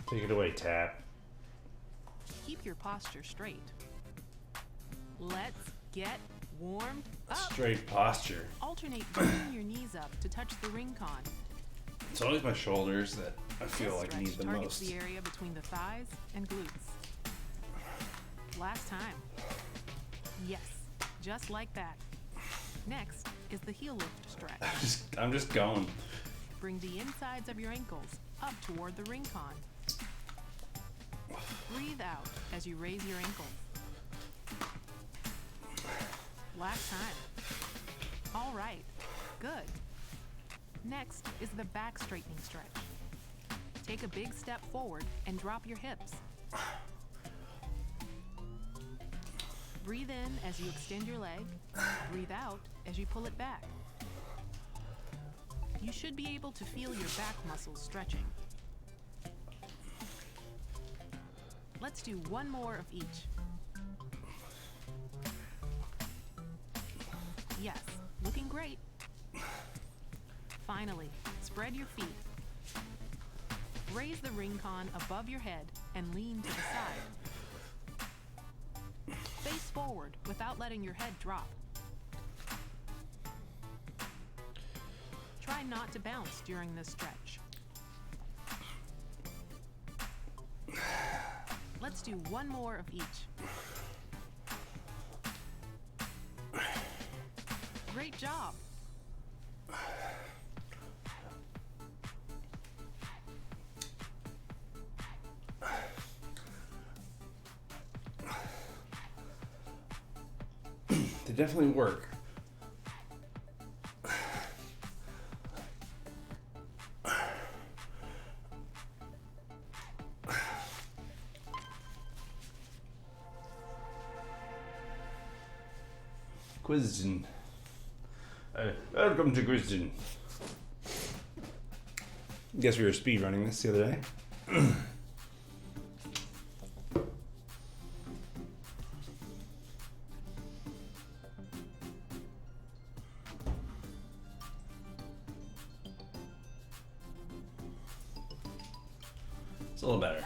Take it away, Tap. Keep your posture straight. Let's get warmed up. Straight posture. Alternate bringing your knees up to touch the ring con. It's always my shoulders that I feel This like stretch need the targets most. the area between the thighs and glutes. Last time. Yes, just like that. Next is the heel lift stretch. I'm just going. Bring the insides of your ankles up toward the ring con. Breathe out as you raise your ankles. Last time. All right, good. Next is the back straightening stretch. Take a big step forward and drop your hips. Breathe in as you extend your leg. Breathe out as you pull it back. You should be able to feel your back muscles stretching. Let's do one more of each. Yes, looking great. Finally, spread your feet. Raise the ring con above your head and lean to the side. Face forward without letting your head drop. Try not to bounce during this stretch. Let's do one more of each. Great job. They definitely work. Question. Welcome to question. Guess we were speed running this the other day. It's a little better.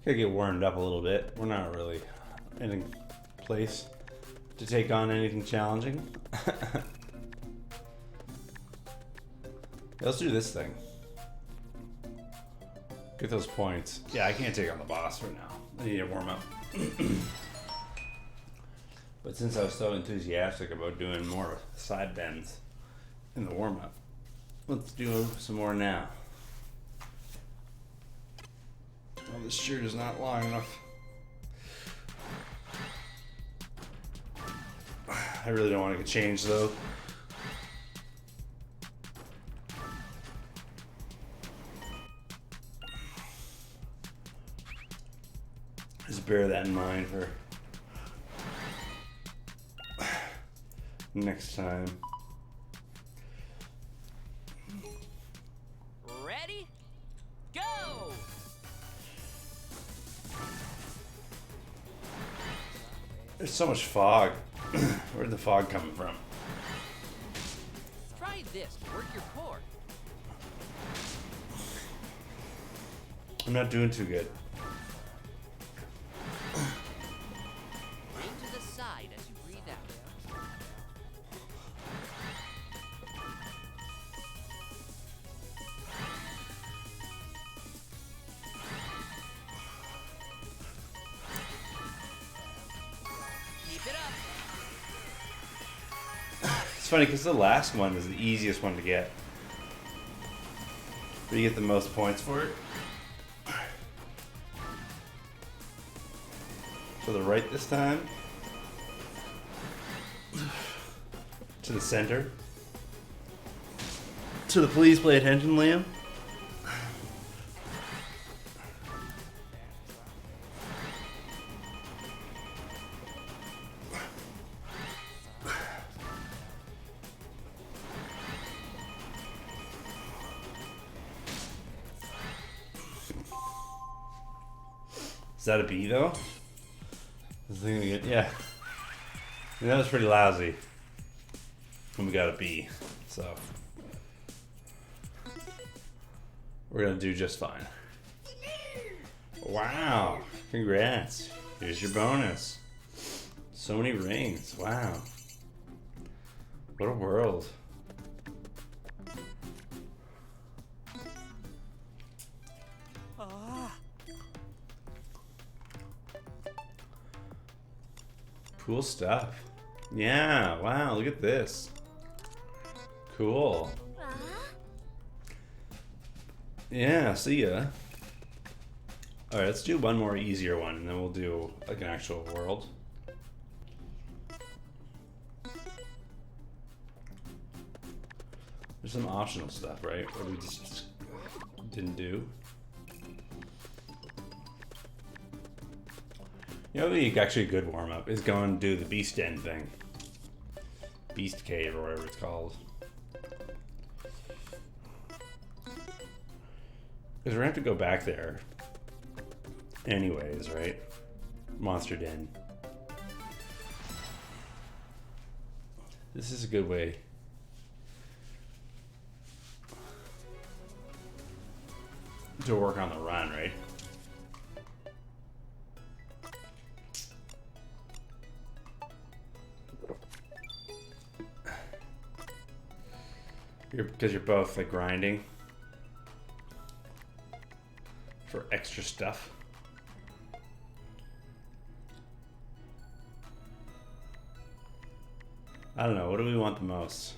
Gotta get warmed up a little bit. We're not really in a place to take on anything challenging. Let's do this thing. Get those points. Yeah, I can't take on the boss right now. I need to warm up. But since I was so enthusiastic about doing more side bends in the warm up, let's do some more now. Well, this shirt is not long enough. I really don't want to get changed though. Just bear that in mind for next time. Ready? Go! There's so much fog. Where'd the fog coming from? Try this to work your core. I'm not doing too good. Lean to the side as you breathe out. Keep it up. It's funny because the last one is the easiest one to get. But you get the most points for it. To the right this time. To the center. To the please play attention, Liam. Is that a B though? This thing we get, yeah. And that was pretty lousy. And we got a B, so we're gonna do just fine. Wow, congrats. Here's your bonus. So many rings, wow. What a world. Cool stuff. Yeah, wow, look at this. Cool. Yeah, see ya. Alright, let's do one more easier one, and then we'll do like an actual world. There's some optional stuff, right? That we just didn't do. You know, actually a good warm-up is go and do the Beast Den thing. Beast Cave, or whatever it's called. Because we're gonna have to go back there anyways, right? Monster Den. This is a good way. To work on the run, right? Because you're both like grinding for extra stuff. I don't know, what do we want the most?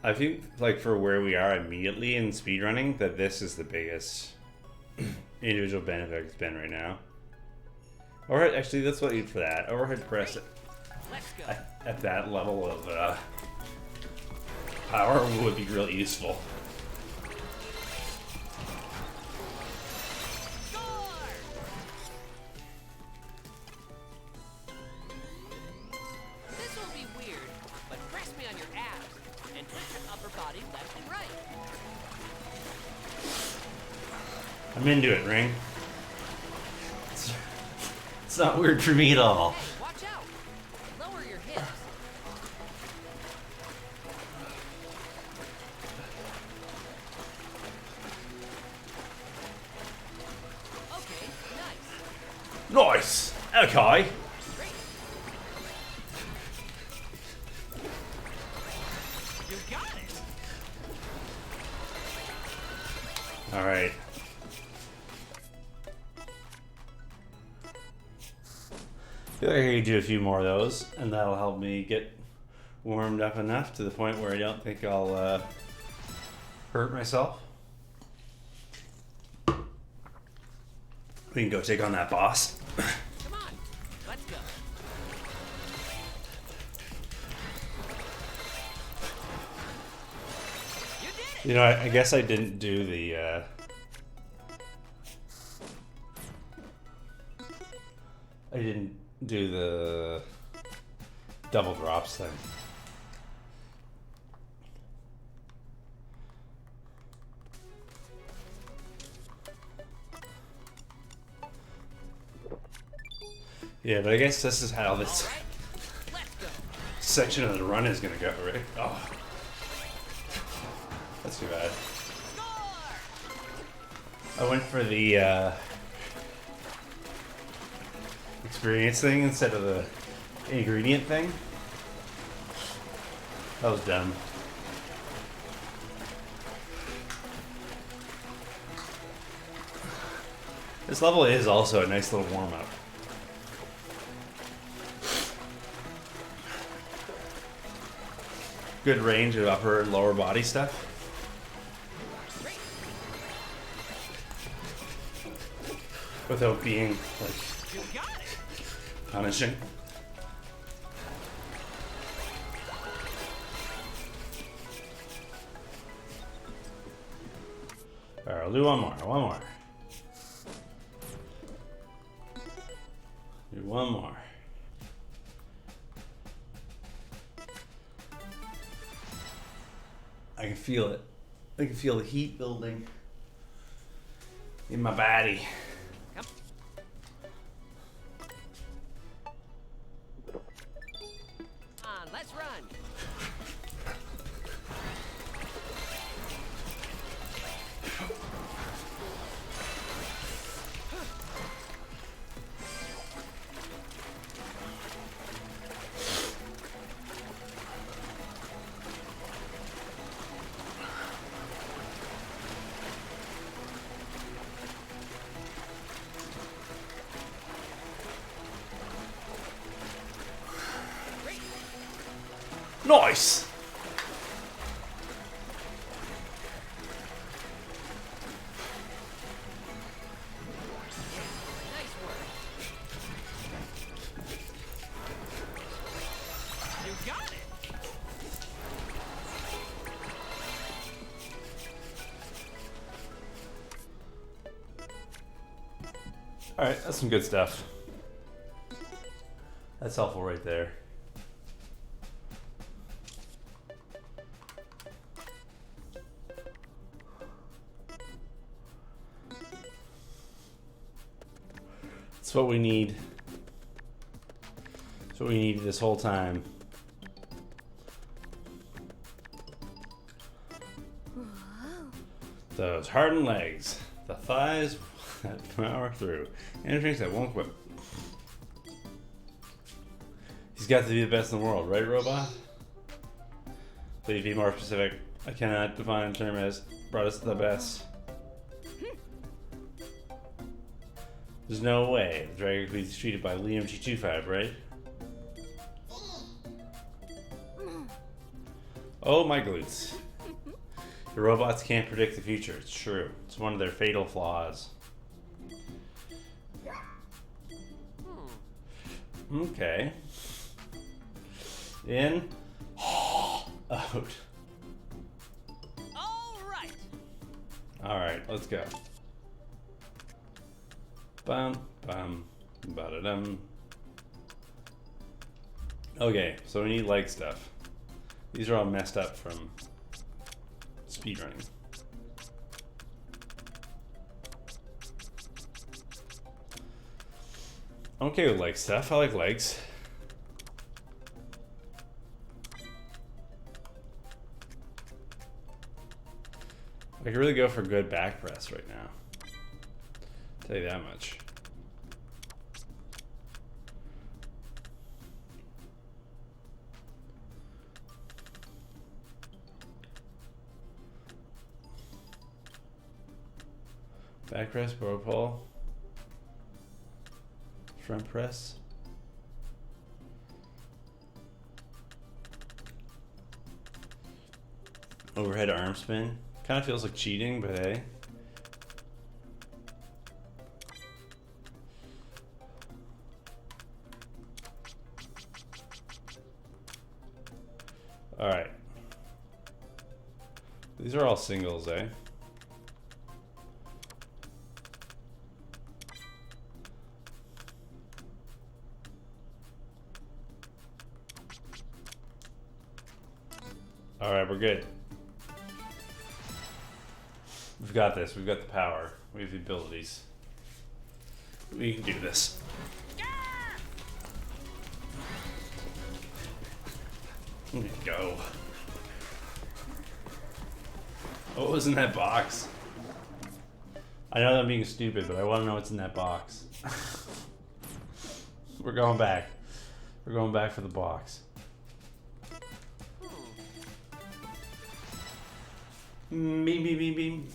I think, like, for where we are immediately in speedrunning, that this is the biggest individual benefit it's been right now. Overhead, actually, that's what I need for that. Overhead press at that level of power would be really useful. I'm into it, Ring. It's not weird for me at all. Hey, watch out! Lower your hips. Okay, nice. Nice! Okay. Great. You got it. Alright. I feel like I could do a few more of those, and that'll help me get warmed up enough to the point where I don't think I'll hurt myself. We can go take on that boss. Come on, let's go. You did it. You know, I guess I didn't do the I didn't do the double drops thing. Yeah, but I guess this is how this All right, let's go. section of the run is gonna go, right? Oh, that's too bad. Score! I went for the experience thing instead of the ingredient thing. That was dumb. This level is also a nice little warm-up. Good range of upper and lower body stuff. Without being like You got it. punishing. Alright, I'll do one more. Do one more. I can feel it. I can feel the heat building in my body. Come. On, let's run. Nice! Nice work. You got it. Alright, that's some good stuff. That's helpful right there. That's what we need. That's what we needed this whole time. Those hardened legs, the thighs that power through, and drinks that won't quit. He's got to be the best in the world, right, robot? Please be more specific. I cannot define a term as brought us to the best. There's no way the dragon could be treated by Liam G25, right? Oh my glutes. The robots can't predict the future, it's true. It's one of their fatal flaws. Okay. In. Out. Alright. Alright, let's go. Bum, bum, ba-da-dum. Okay, so we need leg stuff. These are all messed up from speedrunning. I'm okay with leg stuff. I like legs. I could really go for good back press right now. Tell you that much. Back press, bow pull, front press. Overhead arm spin. Kind of feels like cheating, but hey. Alright. These are all singles, eh? Alright, we're good. We've got this. We've got the power. We have the abilities. We can do this. There you go. What was in that box? I know that I'm being stupid, but I want to know what's in that box. We're going back. We're going back for the box. Beam, beam, beam, beam.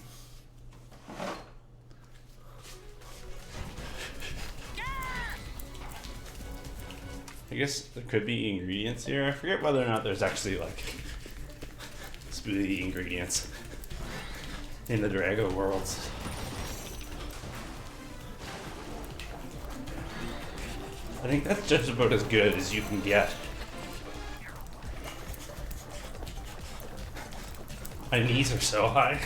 I guess there could be ingredients here. I forget whether or not there's actually like smoothie ingredients in the Drago worlds. I think that's just about as good as you can get. My knees are so high.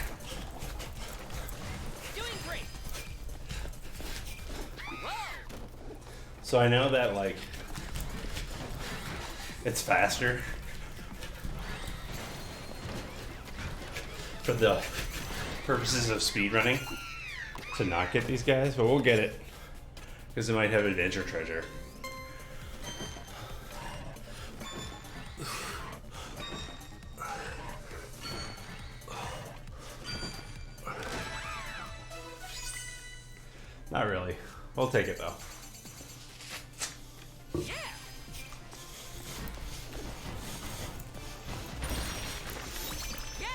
Doing great. Whoa. So I know that like it's faster. for the purposes of speedrunning to not get these guys, but we'll get it because it might have adventure treasure. Not really. We'll take it though. Yeah. Yay!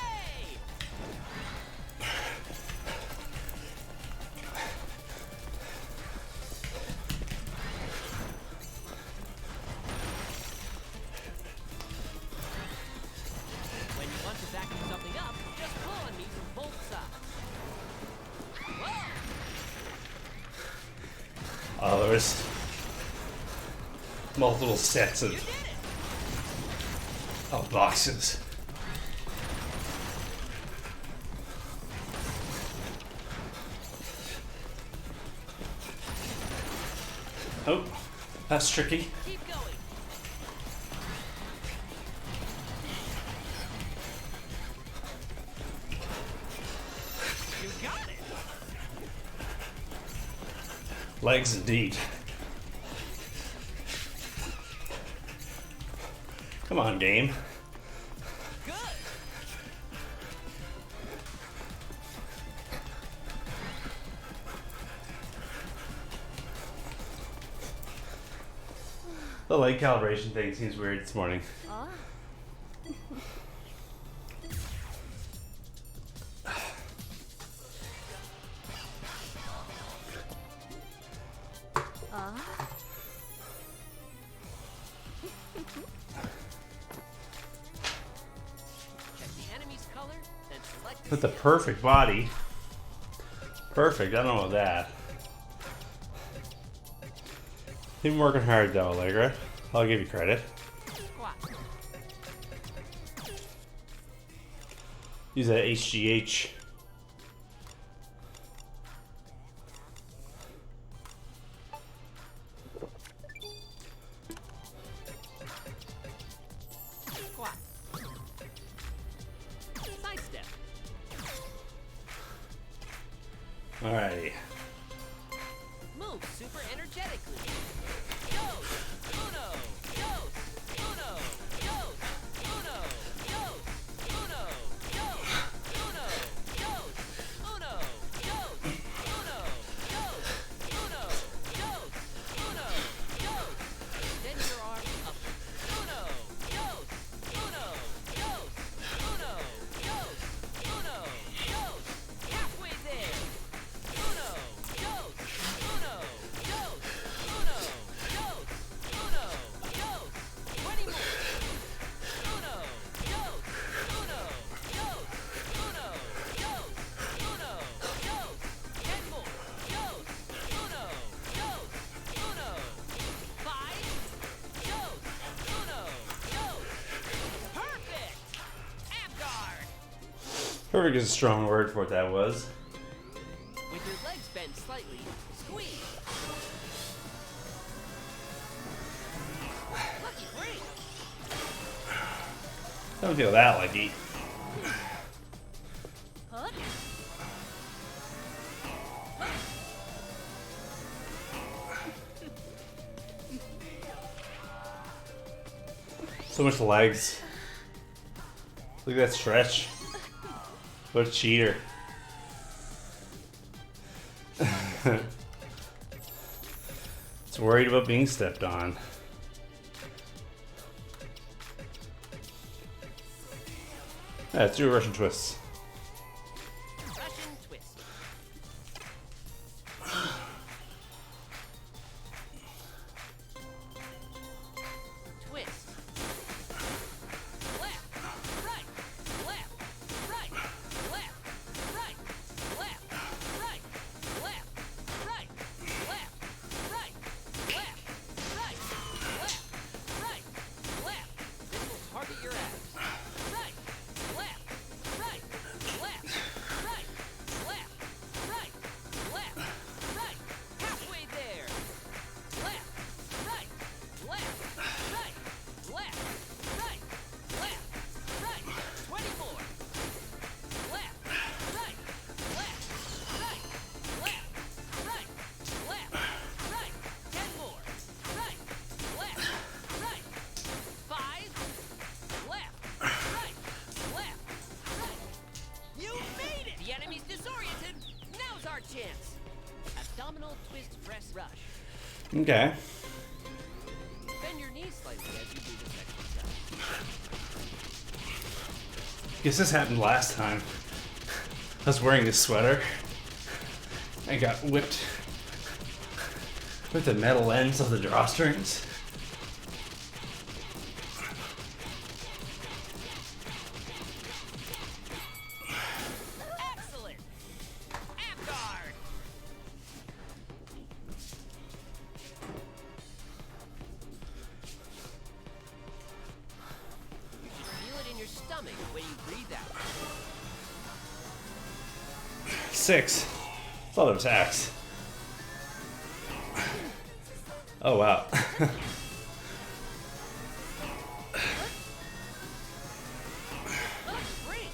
When you want to vacuum something up, just pull on me from both sides. Whoa! Oh, there was multiple sets You did it! of boxes. Oh, that's tricky. Keep going. You got it! Legs indeed. Come on, game. Good! The light calibration thing seems weird this morning. Check the enemy's color, then select With the perfect body. Perfect, I don't know about that. You've been working hard though, Allegra. I'll give you credit. squat. Use that HGH. Squat. Side step. Alrighty. Move super energetically. Dos, uno, dos, uno, dos, uno, dos, uno, dos, uno, dos, uno, dos, uno, dos, uno, dos, uno, dos. Extend your arm up. Uno, dos, uno, dos, uno, dos, uno, dos. Halfway there. Uno, dos, uno, dos, uno, dos, uno, dos. 20 more. Uno, dos, uno, dos, uno, dos, uno, dos. 10 more. Dos, uno, dos, uno. 5, dos, uno, dos. Perfect! Abguard! Perfect is a strong word for what that was. With your legs bent slightly, squeeze. Lucky break. Don't feel that lucky. Hook. So much legs. Look at that stretch. What a cheater. It's worried about being stepped on. Yeah, let's do a Russian twist. Russian twist. Twist. Left, right, left, right, left, right, left, right, left, right, left, right, left, right, left, right, left. This will target your abs. Right, left, right, traditional twist press rush. Okay. Bend your knees slightly as you do this exercise. Guess this happened last time. I was wearing this sweater. I got whipped with the metal ends of the drawstrings. Excellent. Ab guard. You should feel it in your stomach when you breathe out. 6. Thought it was X. Oh wow. Great.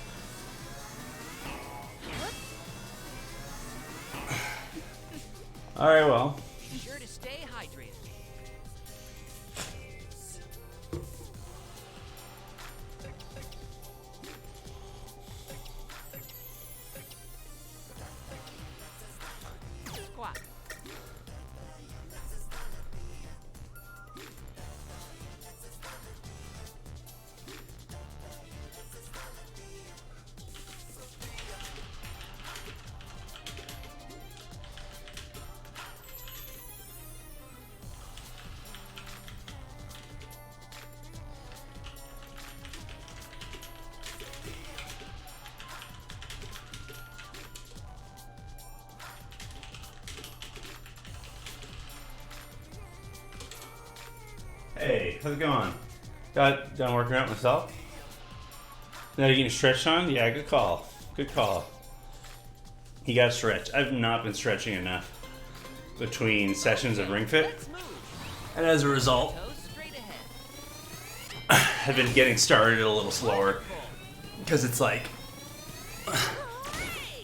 Alright, well. Be sure to stay hydrated. Squat. Hey, how's it going? Got done working out myself? Now you getting stretched on? Yeah, good call. Good call. You gotta stretch. I've not been stretching enough between sessions of Ring Fit, Let's move. and as a result, Toes straight ahead. I've been getting started a little slower because it's like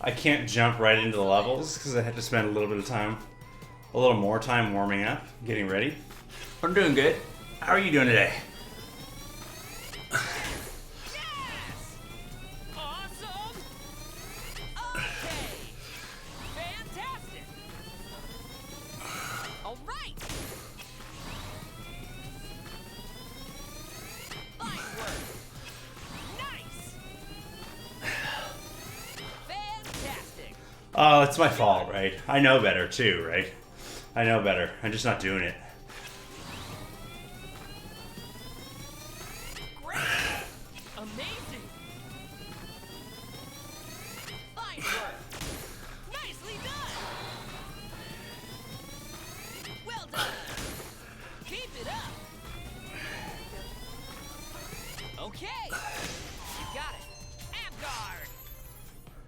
I can't jump right into the levels because I had to spend a little bit of time, a little more time warming up, getting ready. But I'm doing good. How are you doing today? Awesome. Okay. Fantastic. All right. Nice work. Nice. Fantastic. Oh, it's my fault, right? I know better too, right? I know better. I'm just not doing it. Great. Amazing. Fine work. Nicely done. Well done. Keep it up. Okay. You got it. Ab guard.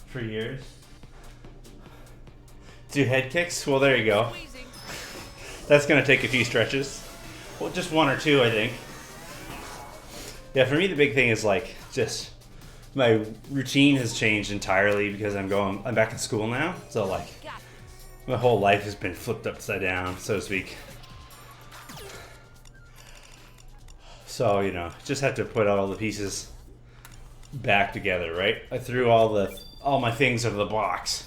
For years. Do head kicks? Well, there you go. Squeezing. That's gonna take a few stretches. Well, just one or two, I think. Yeah, for me the big thing is like just my routine has changed entirely because I'm back in school now. So like Got it. my whole life has been flipped upside down, so to speak. So, you know, just have to put all the pieces back together, right? I threw all my things into the box.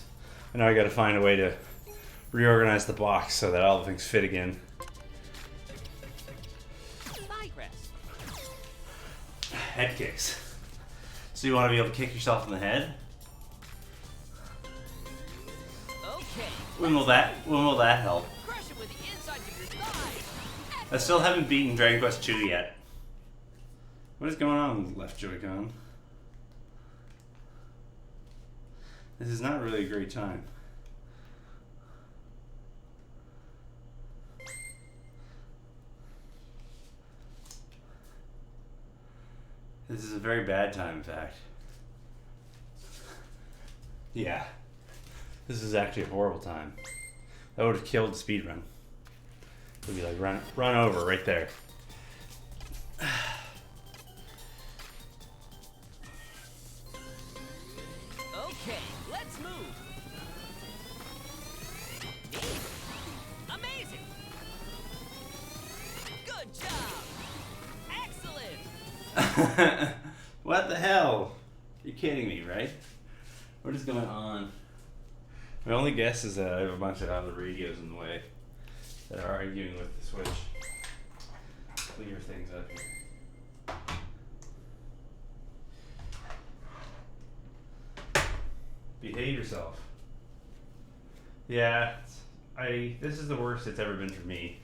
And now I gotta find a way to reorganize the box so that all the things fit again. Thigh rest. Head kicks. So you want to be able to kick yourself in the head? Okay. When will that help? Crush it with the insides of your thighs. I still haven't beaten Dragon Quest II yet. What is going on with the left Joy-Con? This is not really a great time. This is a very bad time, in fact. Yeah. This is actually a horrible time. That would have killed the speedrun. It would be like run over right there. Okay, let's move. Neat. Amazing. Good job. Excellent. What the hell? You're kidding me, right? What is going on? My only guess is that I have a bunch of other radios in the way that are arguing with the Switch. Clear things up here. Behave yourself. Yeah, this is the worst it's ever been for me.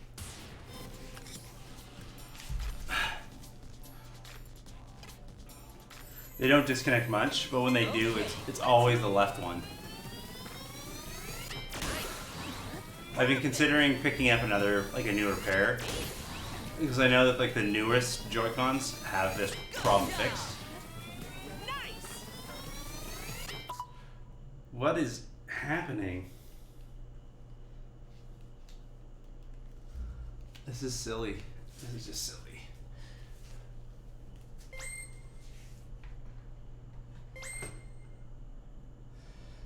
They don't disconnect much, but when they do, it's always the left one. I've been considering picking up another, like a newer pair, because I know that like the newest Joy-Cons have this problem fixed. What is happening? This is silly. This is just silly.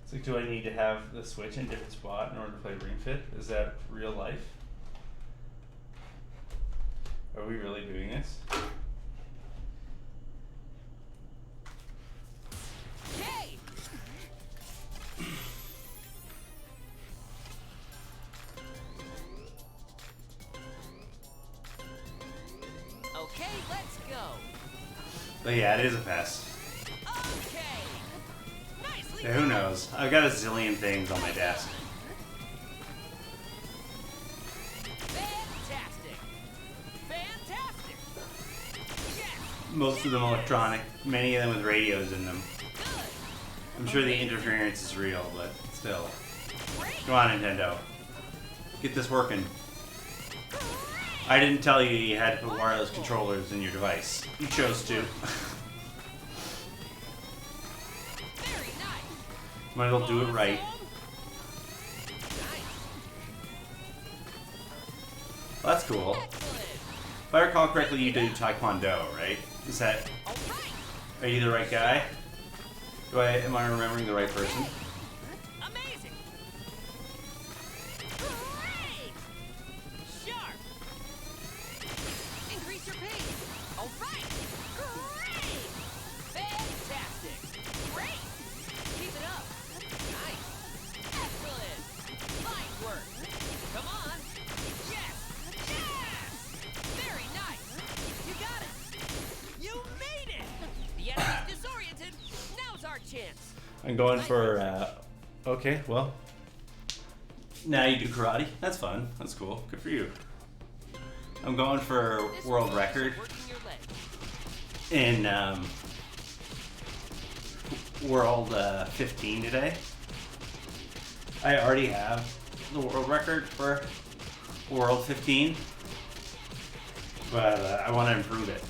It's like, do I need to have the Switch in a different spot in order to play Ring Fit? Is that real life? Are we really doing this? Okay. Okay, let's go. But yeah, it is a pass. Okay. Nicely Yeah, who knows? I've got a zillion things on my desk. Fantastic. Fantastic. Yes. Most of them electronic, many of them with radios in them. Good. I'm sure the interference is real, but still. Great. Come on, Nintendo. Get this working. I didn't tell you you had to put wireless controllers in your device. You chose to. Very nice. Might as well do it right. Nice. Well, that's cool. Excellent. If I recall correctly, you do Taekwondo, right? Is that... All right. Are you the right guy? Am I remembering the right person? Amazing. Great. Sharp. Increase your pace. All right. Great. Fantastic. Great. Keep it up. Nice. Excellent. Light work. Come on. Yes. Yes. Very nice. You got it. You made it. The enemy's disoriented. Now's our chance. I'm going for, okay, well. Now you do karate. That's fun. That's cool. Good for you. I'm going for This world one's record working your legs. in, World 15 today. I already have the world record for World 15, but I want to improve it.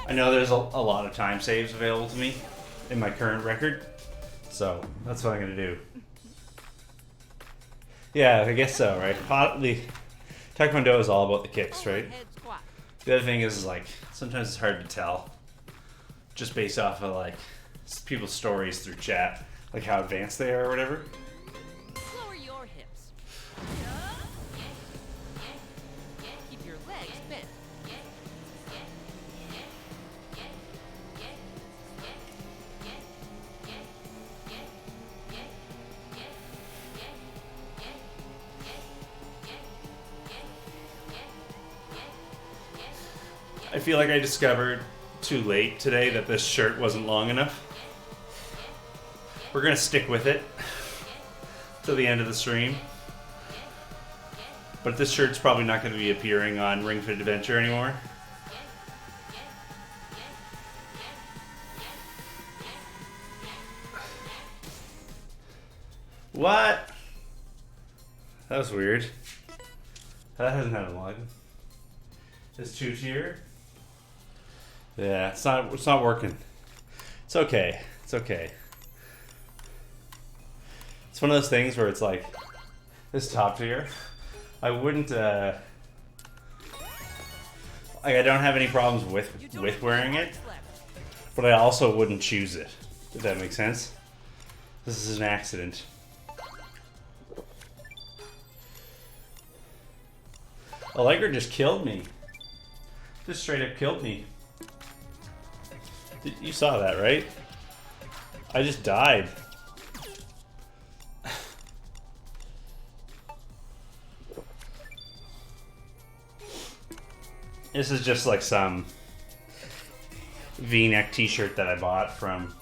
I know there's a lot of time saves available to me in my current record, so that's what I'm gonna do. Yeah, I guess so, right? The Taekwondo is all about the kicks, right? Overhead squat. The other thing is like sometimes it's hard to tell, just based off of like people's stories through chat, like how advanced they are or whatever. Lower your hips. Keep your legs bent. I feel like I discovered too late today that this shirt wasn't long enough. We're gonna stick with it till the end of the stream. But this shirt's probably not gonna be appearing on Ring Fit Adventure anymore. What? That was weird. That hasn't had a log. This 2-tier? Yeah, it's not working. It's okay. It's okay. It's one of those things where it's like this top tier. I wouldn't like I don't have any problems with wearing it, but I also wouldn't choose it. If that makes sense. This is an accident. Gallagher just killed me. Just straight up killed me. You saw that, right? I just died. This is just like some V-neck t-shirt that I bought from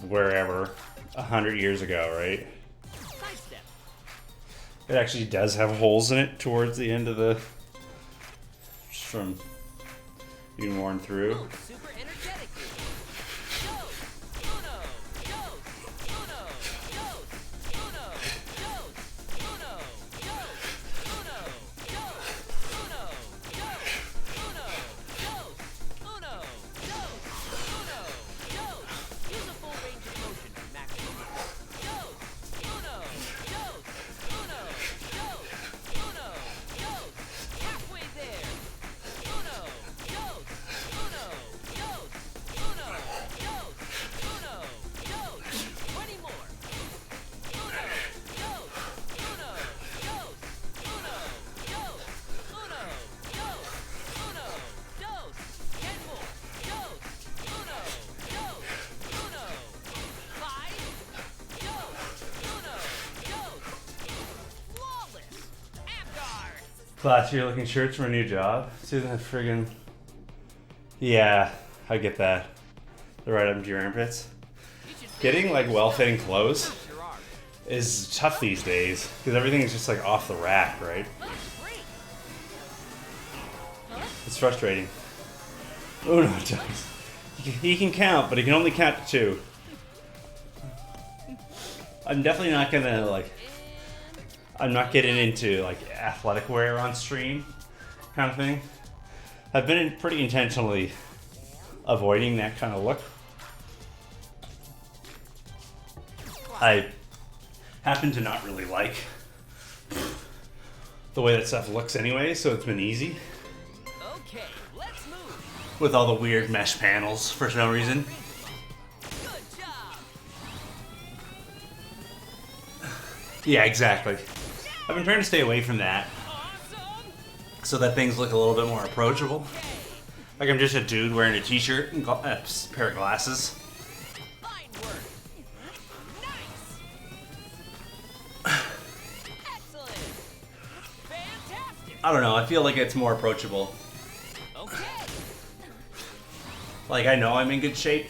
wherever 100 years ago, right? Sidestep. It actually does have holes in it towards the end of the... just from being worn through. Move super energetically. Dose. Uno. Dose. Uno. Dose. Uno. Dose. Uno. Dose. Uno. Dose. Uno. Dose. Uno. Dose. Uno. Dose. Uno. Dose. Use a full range of motion for maximum effect. Dose. Uno. Dose. Uno. Dose. Uno. Dose. Halfway there. Uno. Dose. Uno. Dose. Uno. Dose. Uno. Dose. 20 more. Uno. Dose. Uno. Dose. Uno. Dose. Uno. Dose. Uno. Dose. 10 more. Dose. Uno. Dose. Uno. 5. Dose. Uno. Dose. Flawless. Apgar. Class, you're looking shirts for a new job? See that friggin'... Yeah, I get that. They're right up to your armpits. You should Getting like well-fitting clothes fix your arm. is tough these days because everything is just like off the rack, right? Oh, great. It's frustrating. Oh no, Jones. He can count, but he can only count to 2. I'm definitely not gonna like... I'm not getting into like athletic wear on stream kind of thing. I've been pretty intentionally avoiding that kind of look. I happen to not really like the way that stuff looks anyway, so it's been easy Okay, let's move. with all the weird mesh panels for no reason. Good job. Yeah, exactly. I've been trying to stay away from that Awesome. so that things look a little bit more approachable. Like I'm just a dude wearing a t-shirt and a pair of glasses. Fine work. Nice. Excellent. Fantastic. I don't know, I feel like it's more approachable. Okay. Like I know I'm in good shape.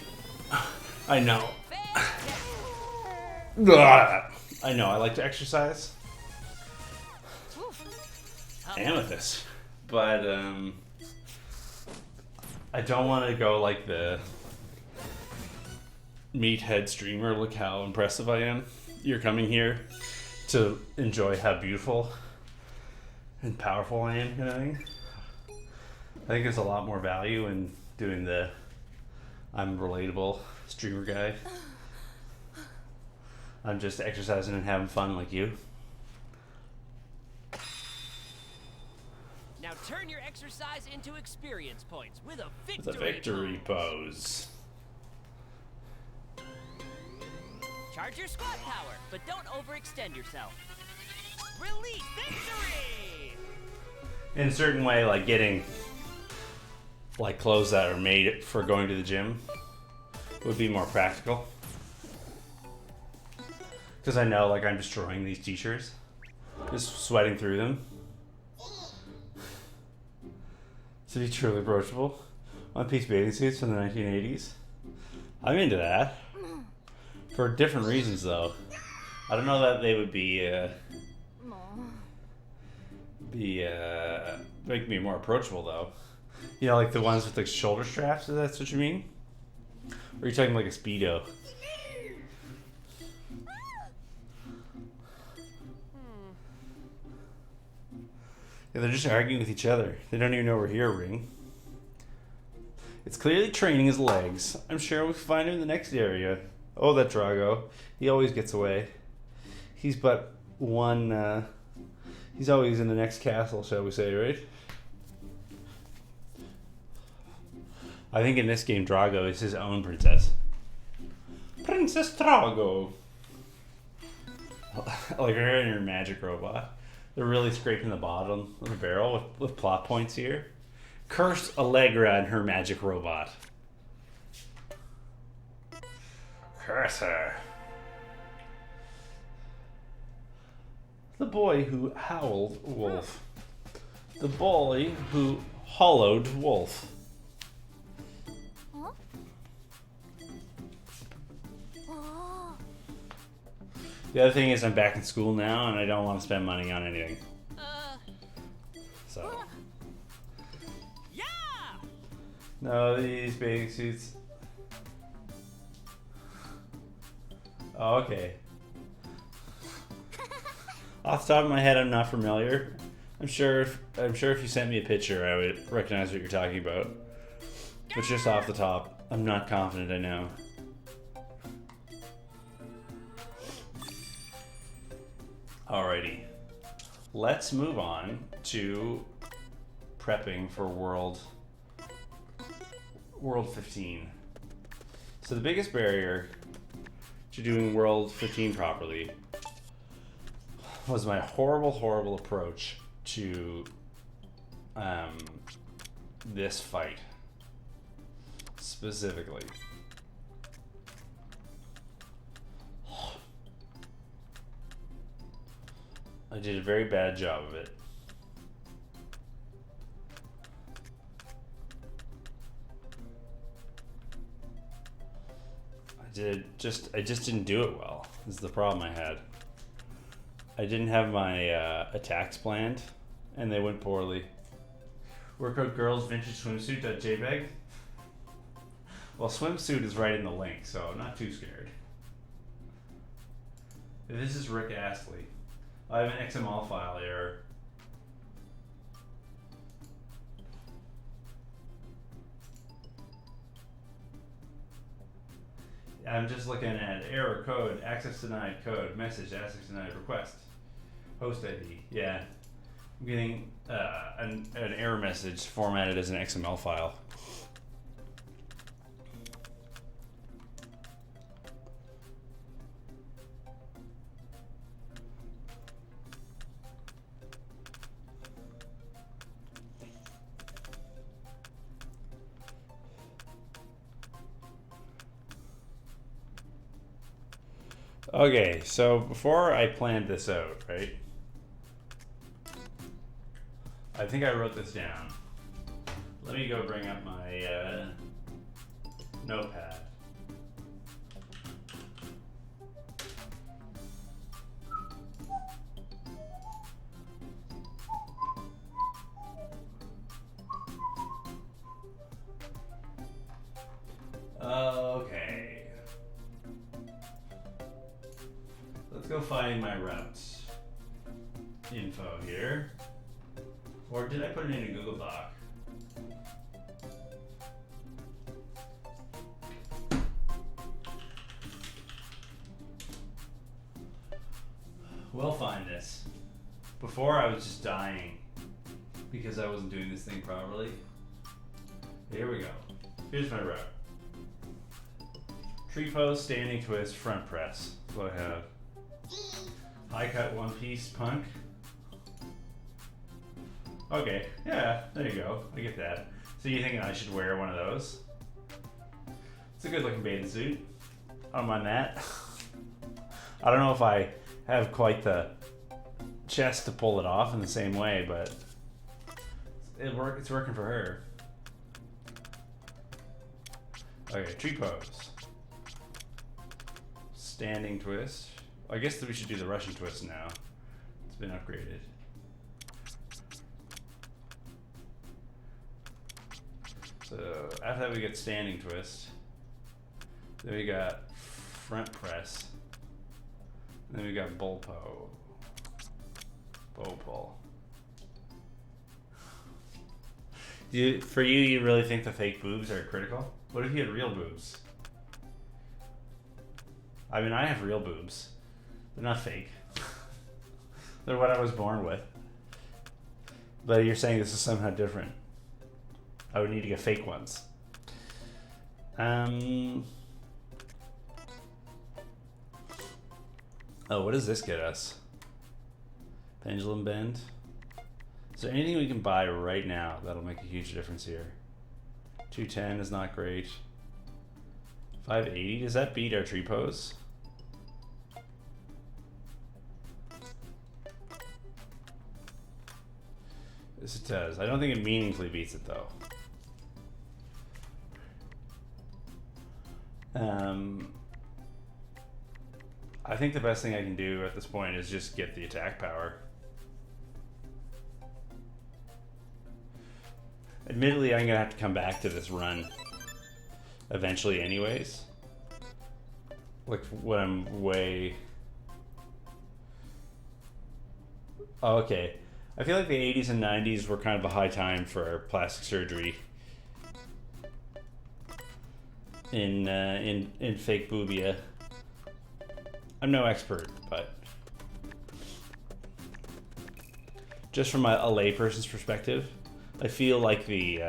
I know. Fantastic. I know I like to exercise. Tough. Amethyst. But I don't want to go like the meathead streamer. Look how impressive I am. You're coming here to enjoy how beautiful and powerful I am, kind of thing. I think there's a lot more value in doing the I'm relatable streamer guy. I'm just exercising and having fun like you. Now turn your exercise into experience points with a It's victory. a victory pose. Charge your squat power, but don't overextend yourself. Release victory! In a certain way, like getting like clothes that are made for going to the gym would be more practical. Because I know like I'm destroying these t-shirts. Just sweating through them. To be truly approachable. One-piece bathing suits from the 1980s. I'm into that. For different reasons though. I don't know that they would make me more approachable though. You know, like the ones with like shoulder straps, if that's what you mean? Or are you talking like a Speedo? Yeah, they're just arguing with each other. They don't even know we're here, Ring. It's clearly training his legs. I'm sure we'll find him in the next area. Oh, that Drago. He always gets away. He's but one, he's always in the next castle, shall we say, right? I think in this game, Drago is his own princess. Princess Drago. Like her and her magic robot. They're really scraping the bottom of the barrel with plot points here. Curse Allegra and her magic robot. Curse her. The boy who howled wolf. The boy who hollowed wolf. Huh? Oh. The other thing is I'm back in school now and I don't want to spend money on anything. So. Yeah! No, these bathing suits. Oh, okay. Off the top of my head, I'm not familiar. I'm sure if you sent me a picture, I would recognize what you're talking about. But just off the top, I'm not confident I know. Alrighty. Let's move on to prepping for World 15. So the biggest barrier to doing World 15 properly was my horrible approach to this fight specifically. I did a very bad job of it. I just didn't do it well, is the problem I had. I didn't have my attacks planned, and they went poorly. Workout girls vintage swimsuit.jpg. Well, swimsuit is right in the link, so I'm not too scared. This is Rick Astley. I have an XML file error. I'm just looking at error code, access denied code, message, access denied request, host ID. Yeah, I'm getting an error message formatted as an XML file. Okay, so before I planned this out, right? I think I wrote this down. Let me go bring up my notepad. Okay. Let's go find my routes info here. Or did I put it in a Google Doc? We'll find this. Before I was just dying because I wasn't doing this thing properly. Here we go. Here's my route. Tree pose, standing twist, front press. That's what I have. High cut one piece punk. Okay, yeah, there you go. I get that. So you thinking I should wear one of those? It's a good looking bathing suit. I don't mind that. I don't know if I have quite the chest to pull it off in the same way, but it's working for her. Okay, tree pose. Standing twist. I guess that we should do the Russian twist now. It's been upgraded. So after that we get standing twist. Then we got front press. Then we got bow pull. For you, you really think the fake boobs are critical? What if you had real boobs? I mean, I have real boobs. They're not fake. They're what I was born with. But you're saying this is somehow different. I would need to get fake ones. Oh, what does this get us? Pendulum bend. Is there anything we can buy right now that'll make a huge difference here? 210 is not great. 580. Does that beat our tree pose? Yes, it does. I don't think it meaningfully beats it though. I think the best thing I can do at this point is just get the attack power. Admittedly, I'm gonna have to come back to this run eventually anyways. Like when I'm way... Oh, okay. I feel like the 80s and 90s were kind of a high time for plastic surgery in fake boobia. I'm no expert, but just from a layperson's perspective, I feel like the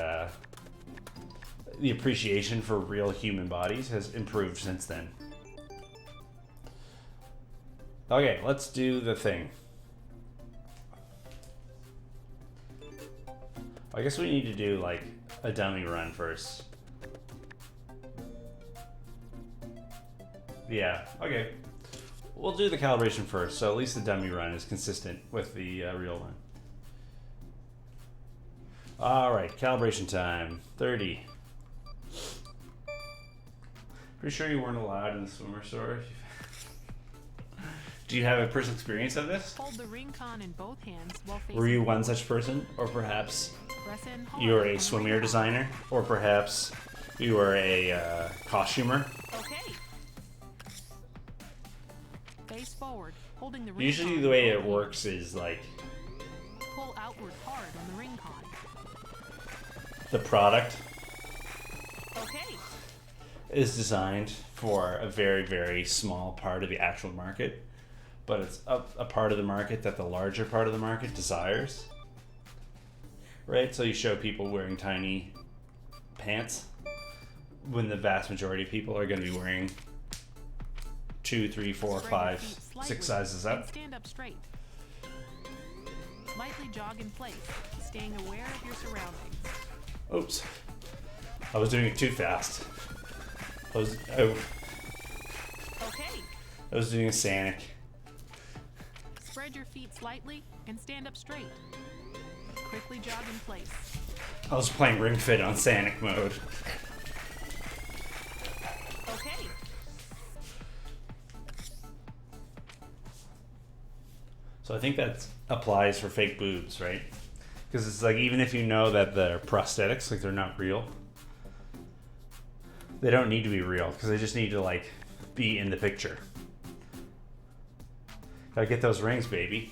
appreciation for real human bodies has improved since then. Okay, let's do the thing. I guess we need to do like a dummy run first. Yeah, okay. We'll do the calibration first, so at least the dummy run is consistent with the real one. Alright, calibration time. 30. Pretty sure you weren't allowed in the swimmer store. Do you have a personal experience of this? Hold the ring con in both hands while facing Were you one such person? Or perhaps press in hard you were on a the swimwear ring designer? Or perhaps you were a costumer? con. Okay. Face forward, holding the ring Usually con the way in it both hands. works is like Pull outward hard on the ring con. the product Okay. is designed for a very, very small part of the actual market, but it's a part of the market that the larger part of the market desires. Right? So you show people wearing tiny pants when the vast majority of people are going to be wearing 2, 3, 4, Spread your 5, feet 6 slightly sizes and up. stand up straight. Slightly jog in place, staying aware of your surroundings. Oops. I was doing it too fast. I Okay. was doing a Sanic. Spread your feet slightly and stand up straight. Quickly jog in place. I was playing Ring Fit on Sanic mode. Okay. So I think that applies for fake boobs, right? Because it's like, even if you know that they're prosthetics, like they're not real, they don't need to be real because they just need to like be in the picture. Gotta get those rings, baby.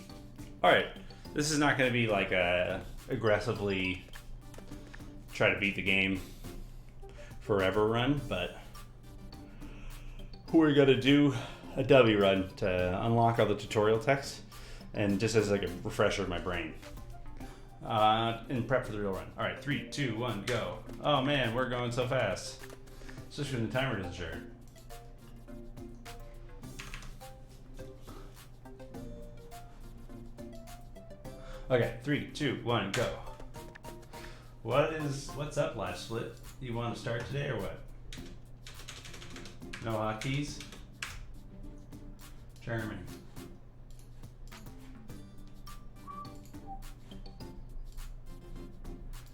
All right, this is not going to be like a aggressively try to beat the game forever run, but we're gonna do a W run to unlock all the tutorial text and just as like a refresher of my brain. In prep for the real run. All right, 3, 2, 1, go. Oh man, we're going so fast. Especially when the timer doesn't start. Okay, 3, 2, 1, go. What's up, Live Split? You want to start today or what? No hotkeys? Charming.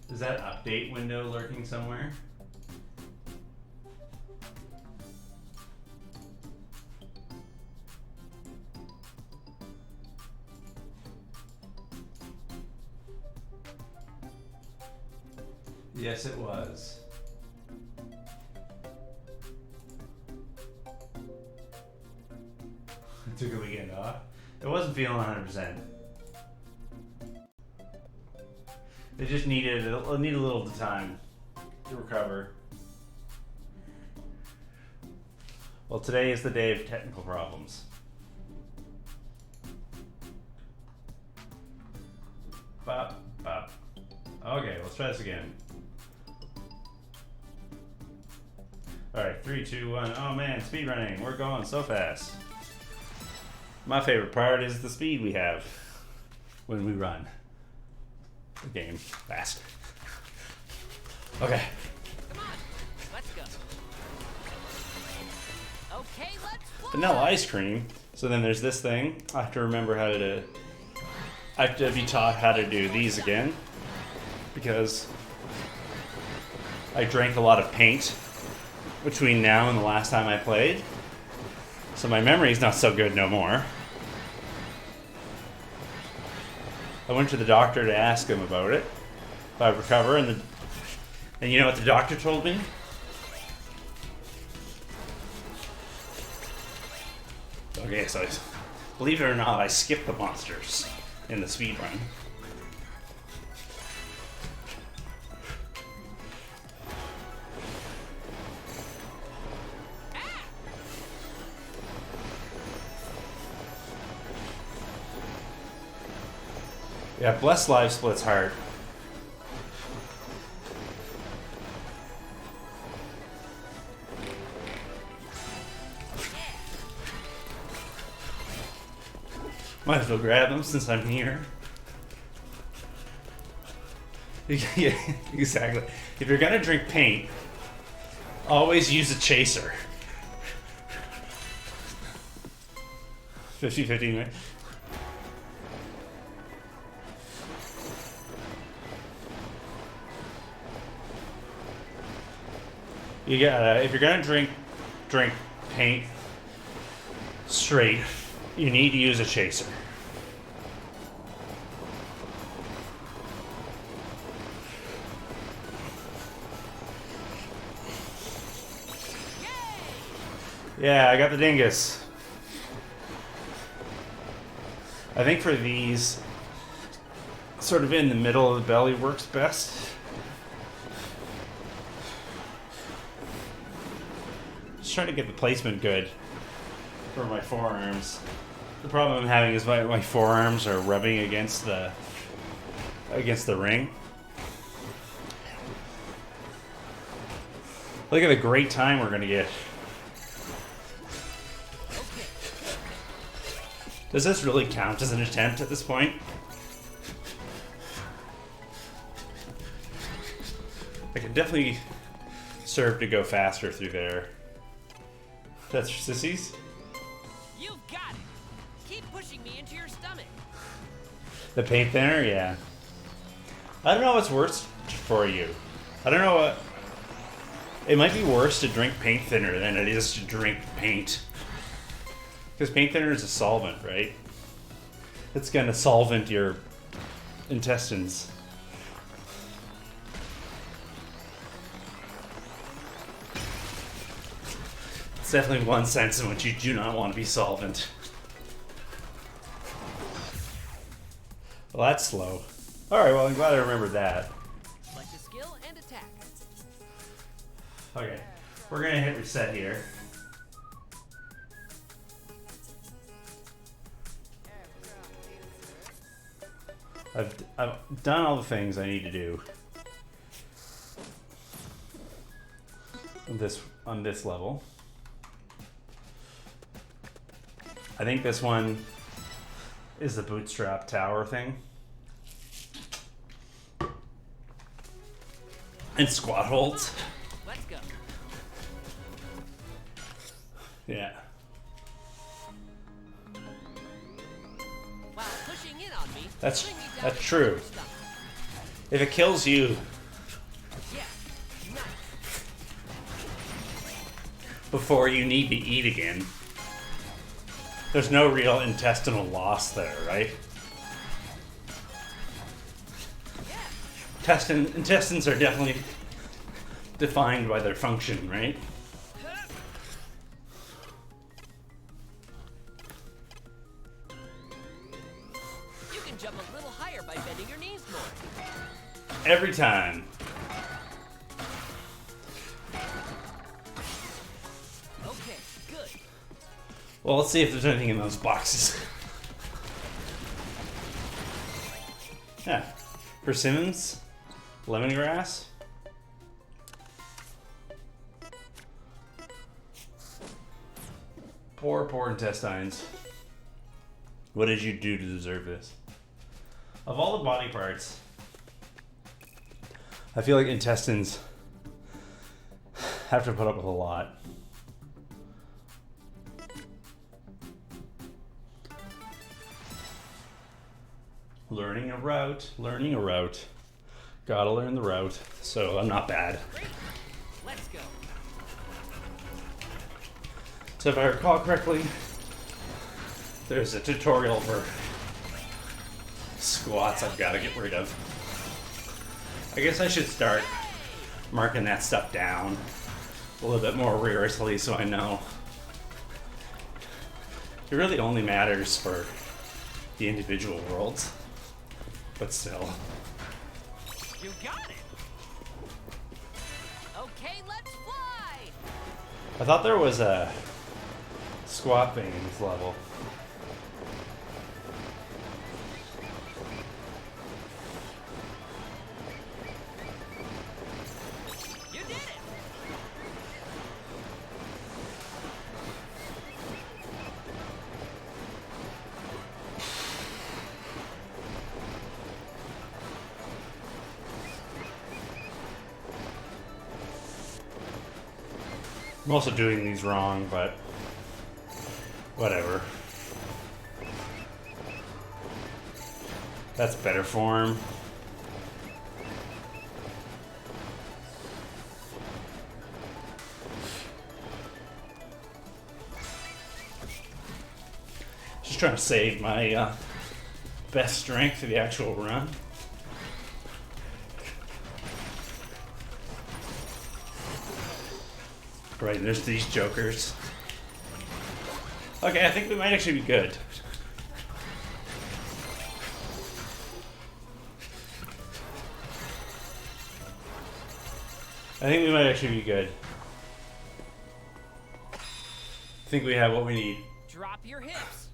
Is that update window lurking somewhere? Yes, it was. I took a weekend off. It wasn't feeling 100%. It just needed a little time to recover. Well, today is the day of technical problems. Bop, bop. Okay, let's try this again. Alright, 3, 2, 1. Oh man, speed running. We're going so fast. My favorite part is the speed we have when we run the game fast. Okay. Come on, let's go. vanilla ice cream. So then there's this thing. I have to remember how to. I have to be taught how to do these again because I drank a lot of paint between now and the last time I played. So my memory's not so good no more. I went to the doctor to ask him about it, if I recover, and you know what the doctor told me? Okay, so believe it or not, I skipped the monsters in the speed run. Yeah, Blessed Live splits hard. Might as well grab them since I'm here. Yeah, exactly. If you're gonna drink paint, always use a chaser. 50-50, right? You gotta, if you're gonna drink paint straight, you need to use a chaser. Yeah, I got the dingus. I think for these, sort of in the middle of the belly works best. Just trying to get the placement good for my forearms. The problem I'm having is my forearms are rubbing against the ring. Look at the great time we're gonna get. Does this really count as an attempt at this point? I could definitely serve to go faster through there. That's for sissies? You've got it. Keep pushing me into your stomach. The paint thinner? Yeah. I don't know what's worse for you. I don't know what... It might be worse to drink paint thinner than it is to drink paint. Because paint thinner is a solvent, right? It's gonna solvent your intestines. It's definitely one sense in which you do not want to be solvent. Well, that's slow. Alright, well, I'm glad I remembered that. Select a skill and attack. Okay, we're gonna hit reset here. I've done all the things I need to do on this level. I think this one is the bootstrap tower thing. And squat holds. Let's go. Yeah. While pushing in on me, That's bring me down that's to true. your stomach. If it kills you Yeah, nice. before you need to eat again, there's no real intestinal loss there, right? Intestines are definitely defined by their function, right? You can jump a little higher by bending your knees more. Every time. Okay, good. Well, let's see if there's anything in those boxes. Yeah. Persimmons, lemongrass. Poor intestines. What did you do to deserve this? Of all the body parts, I feel like intestines have to put up with a lot. Learning a route, learning a route. Gotta learn the route. So I'm not bad. Great. Let's go. So if I recall correctly, there's a tutorial for squats I've got to get rid of. I guess I should start marking that stuff down a little bit more rigorously so I know. It really only matters for the individual worlds, but still. You got it. Okay, let's fly. I thought there was a squat thing in this level. You did it. I'm also doing these wrong, but whatever. That's better form. Just trying to save my best strength for the actual run. Right, there's these jokers. Okay, I think we might actually be good. I think we might actually be good. I think we have what we need. Drop your hips.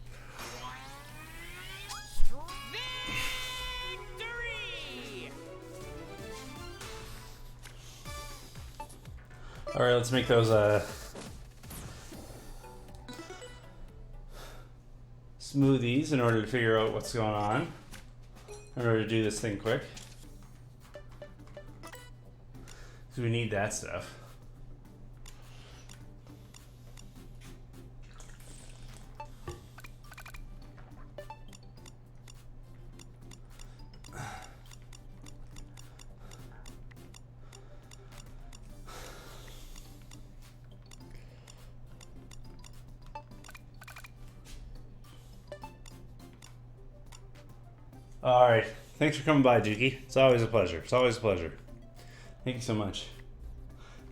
Victory! All right, let's make those smoothies in order to figure out what's going on. In order to do this thing quick. So we need that stuff. All right. Thanks for coming by, Juki. It's always a pleasure. It's always a pleasure. Thank you so much.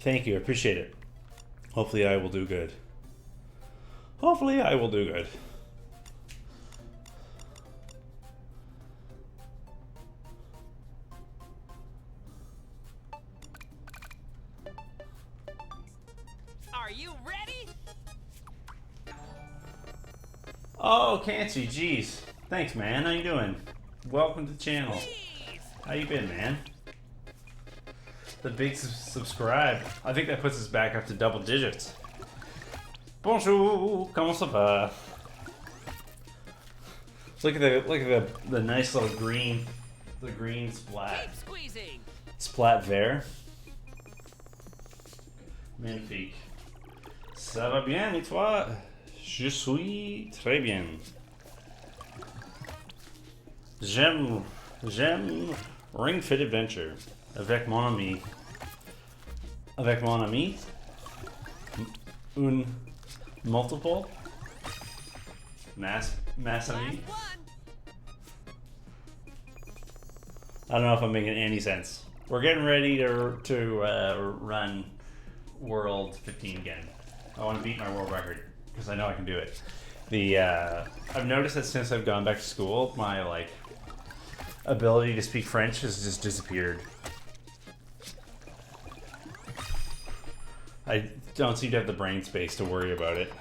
Thank you. I appreciate it. Hopefully I will do good. Hopefully I will do good. Are you ready? Oh, Cancy, jeez. Thanks, man. How you doing? Welcome to the channel. Please. How you been, man? The big subscribe. I think that puts us back up to double digits. Bonjour, comment ça va? Look at the nice little green, the green splat. Keep squeezing. Splat vert. Magnifique. Ça va bien, et toi? Je suis très bien. J'aime Ring Fit Adventure avec mon ami. Avec mon ami. Un multiple. Mass ami. Last one. I don't know if I'm making any sense. We're getting ready to run World 15 again. I want to beat my world record because I know I can do it. I've noticed that since I've gone back to school, my ability to speak French has just disappeared. I don't seem to have the brain space to worry about it.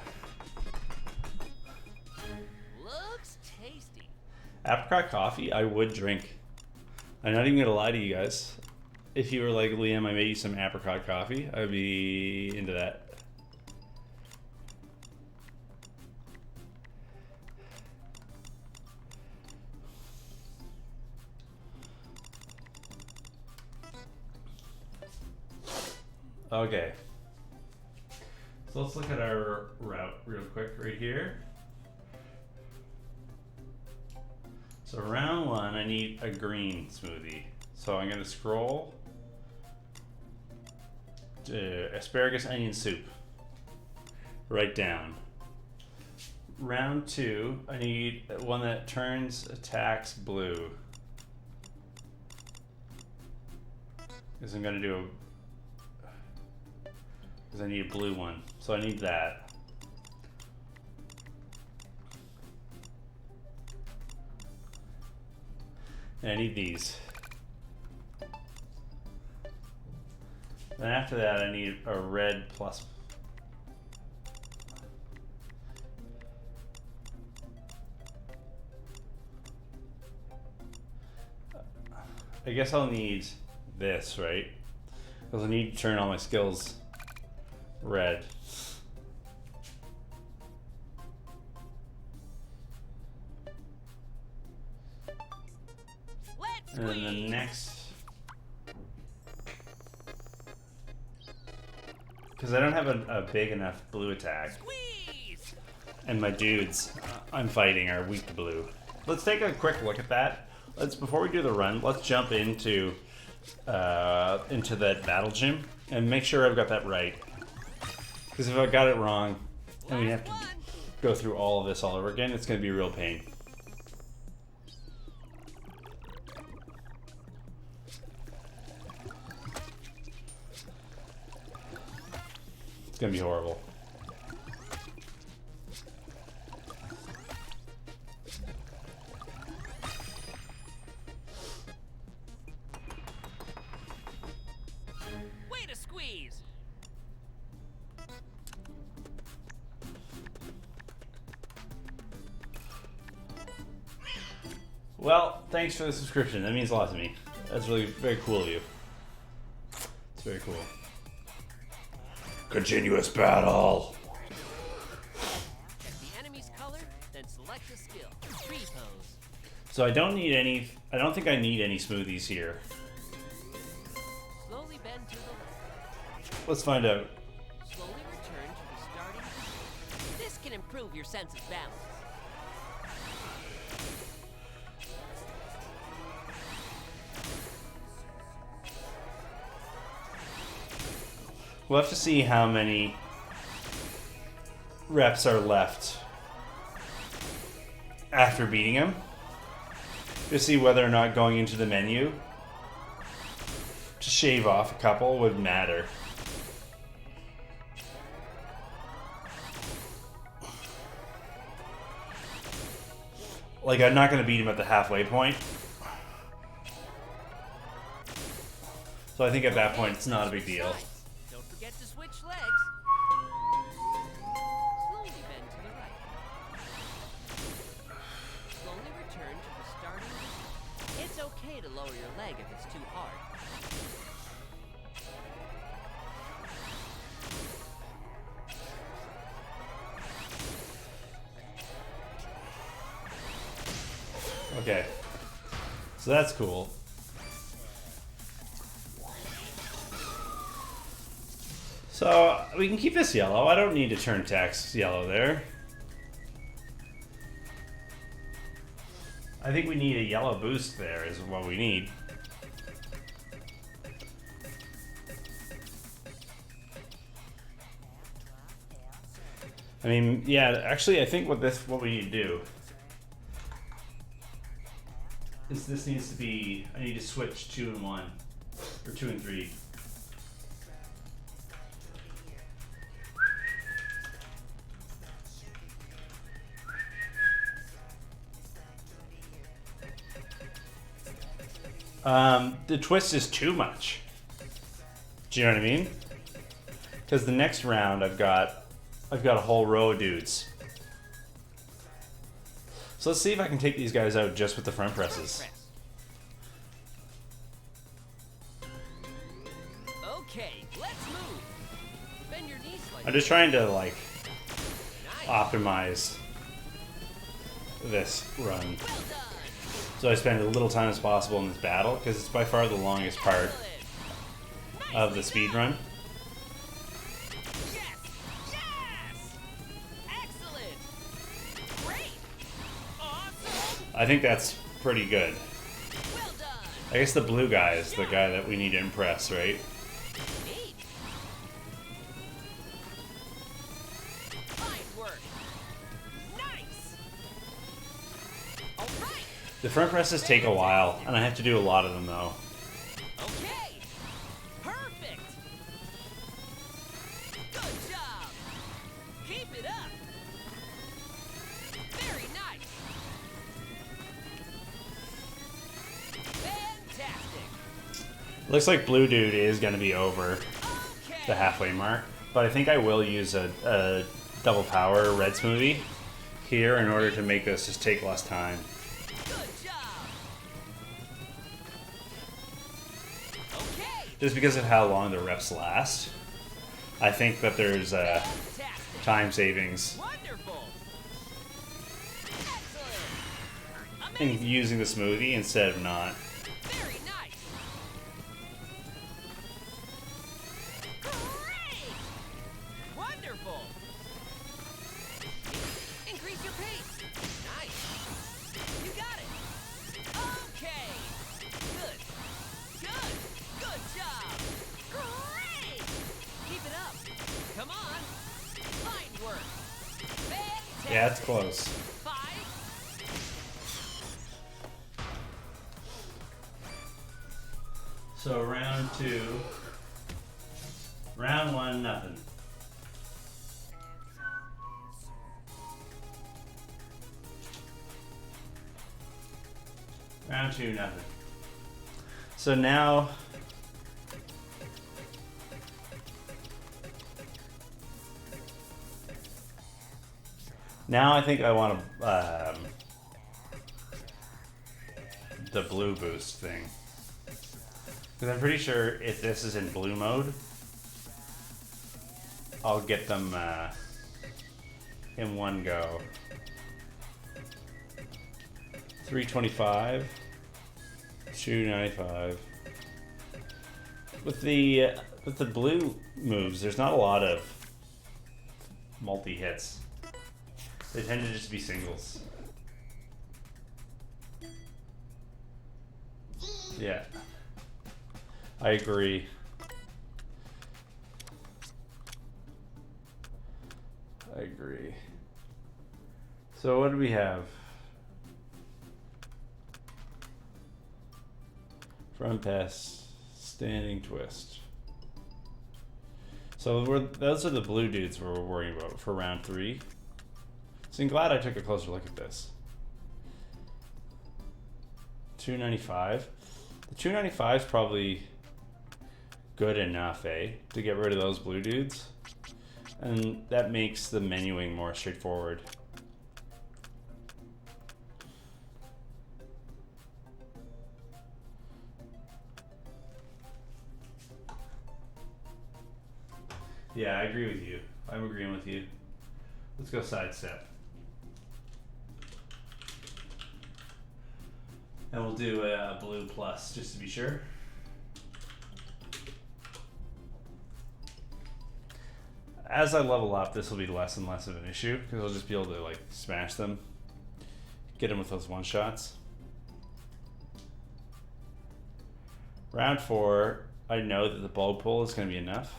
Looks tasty. Apricot coffee, I would drink. I'm not even gonna lie to you guys. If you were like, Liam, I made you some apricot coffee, I'd be into that. Okay. So let's look at our route real quick right here. So round one, I need a green smoothie. So I'm gonna scroll to asparagus onion soup. Right down. Round two, I need one that turns attacks blue. Because I'm gonna do because I need a blue one. So I need that. And I need these. Then after that, I need a red plus. I guess I'll need this, right? Because I need to turn all my skills red. Let's And then the squeeze. next, because I don't have a big enough blue attack, Squeeze. and my dudes I'm fighting are weak to blue. Let's take a quick look at that. Before we do the run, let's jump into that battle gym and make sure I've got that right. Because if I got it wrong, and we have to go through all of this all over again, it's going to be a real pain. It's going to be horrible. Way to squeeze. Well, thanks for the subscription. That means a lot to me. That's really very cool of you. It's very cool. Continuous battle. Check the enemy's color, then select a skill. Tree pose. So I don't need any. I don't think I need any smoothies here. Slowly bend to the left. Let's find out. Slowly return to the starting position. This can improve your sense of balance. We'll have to see how many reps are left after beating him to see whether or not going into the menu to shave off a couple would matter. Like, I'm not going to beat him at the halfway point. So I think at that point it's not a big deal. Don't forget to switch legs. Slowly bend to the right. Slowly return to the starting position. It's okay to lower your leg if it's too hard. Okay. So that's cool. So we can keep this yellow. I don't need to turn text yellow there. I think we need a yellow boost there is what we need. I mean, yeah, actually I think what we need to do is this needs to be, I need to switch 2 and 1 or 2 and 3. The twist is too much. Do you know what I mean? Because the next round I've got a whole row of dudes. So let's see if I can take these guys out just with the front presses. Okay, let's move. Bend your knees like I'm just trying to like nice. optimize this run. Well done. So I spend as little time as possible in this battle because it's by far the longest part Excellent. of the speed run. Yes! Yes! Excellent! Great! Awesome! I think that's pretty good. Well done. I guess the blue guy is the guy that we need to impress, right? Neat. Fine work. Nice. All right. The front presses take a while, and I have to do a lot of them though. Okay. Perfect. Good job. Keep it up. Very nice. Fantastic. Looks like blue dude is going to be over Okay. the halfway mark, but I think I will use a double power red smoothie here in order to make this just take less time. Good job. Okay. Just because of how long the reps last, I think that there's Fantastic. time savings Wonderful. Excellent. in Amazing. using the smoothie instead of not. Very nice. Great. Wonderful. Increase your pace. Nice. You got it. Okay. Good. Good. Good job. Great. Keep it up. Come on. Fine work. Fantastic. Yeah, it's close. 5. So round 2, round 1, nothing. Round 2, nothing. So now I think I want to the blue boost thing. Because I'm pretty sure if this is in blue mode, I'll get them in one go. 325, 295. With the blue moves, there's not a lot of multi hits. They tend to just be singles. Yeah. I agree. I agree. So what do we have? Front pass, standing twist. So those are the blue dudes we're worrying about for round 3. So I'm glad I took a closer look at this. 295. The 295 is probably good enough, to get rid of those blue dudes. And that makes the menuing more straightforward. Yeah, I agree with you. I'm agreeing with you. Let's go sidestep. And we'll do a blue plus, just to be sure. As I level up, this will be less and less of an issue, because I'll just be able to like smash them. Get them with those one shots. Round 4, I know that the bulb pull is going to be enough.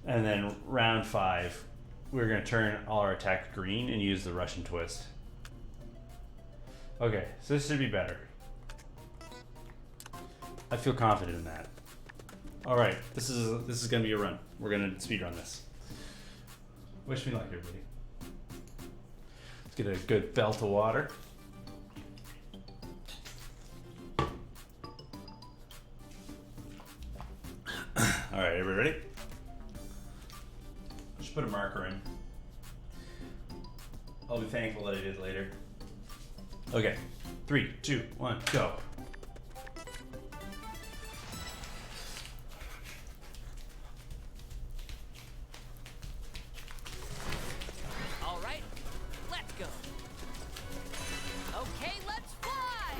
And then round 5, we're going to turn all our attack green and use the Russian twist. Okay, so this should be better. I feel confident in that. All right, this is going to be a run. We're going to speed run this. Wish me luck, everybody. Let's get a good belt of water. All right, everybody ready? Just put a marker in. I'll be thankful that I did later. Okay, 3, 2, 1, go. All right, let's go. Okay, let's fly.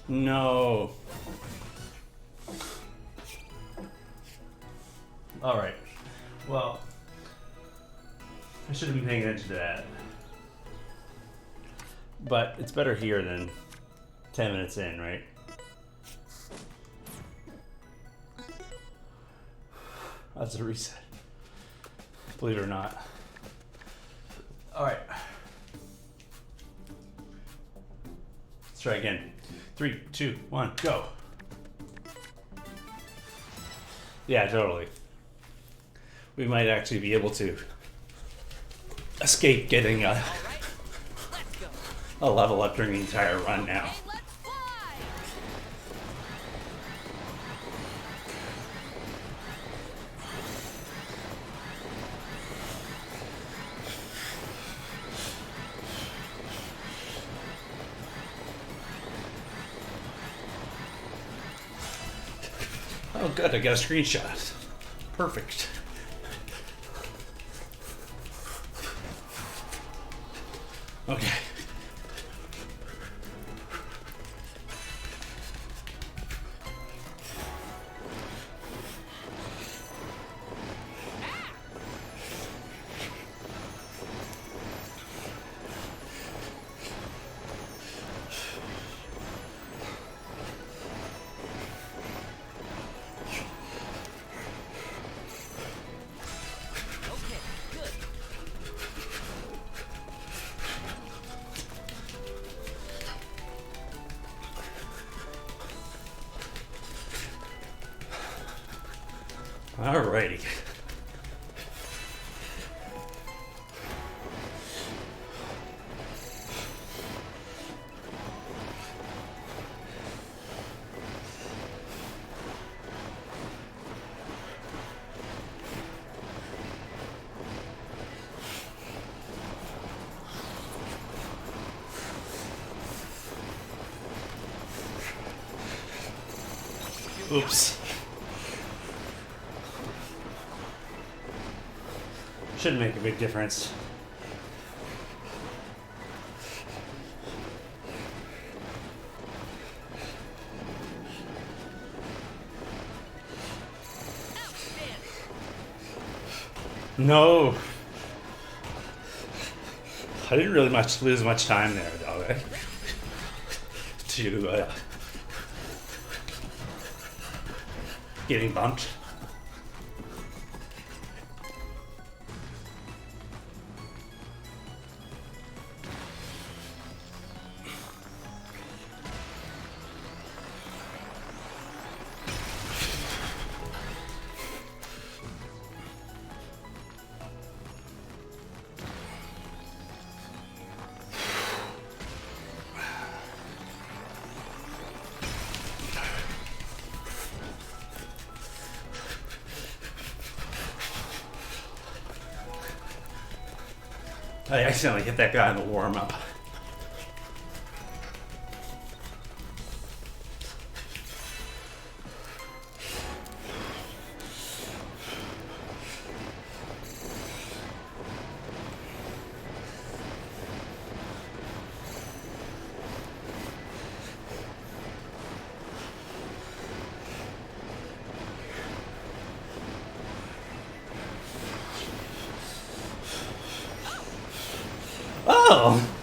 No. All right. Well, I should have been paying attention to that. But it's better here than 10 minutes in, right? That's a reset. Believe it or not. All right. Let's try again. 3, 2, 1, go. Yeah, totally. We might actually be able to escape getting All right, let's go. a level up during the entire run now. Hey, let's fly. Oh, good. I got a screenshot. Perfect. Okay. Okay, good. Alrighty. Oops. Shouldn't make a big difference. Outstanding. No. I didn't really lose much time there, though, eh? To getting bumped. I accidentally hit that guy in the warm-up. Oh!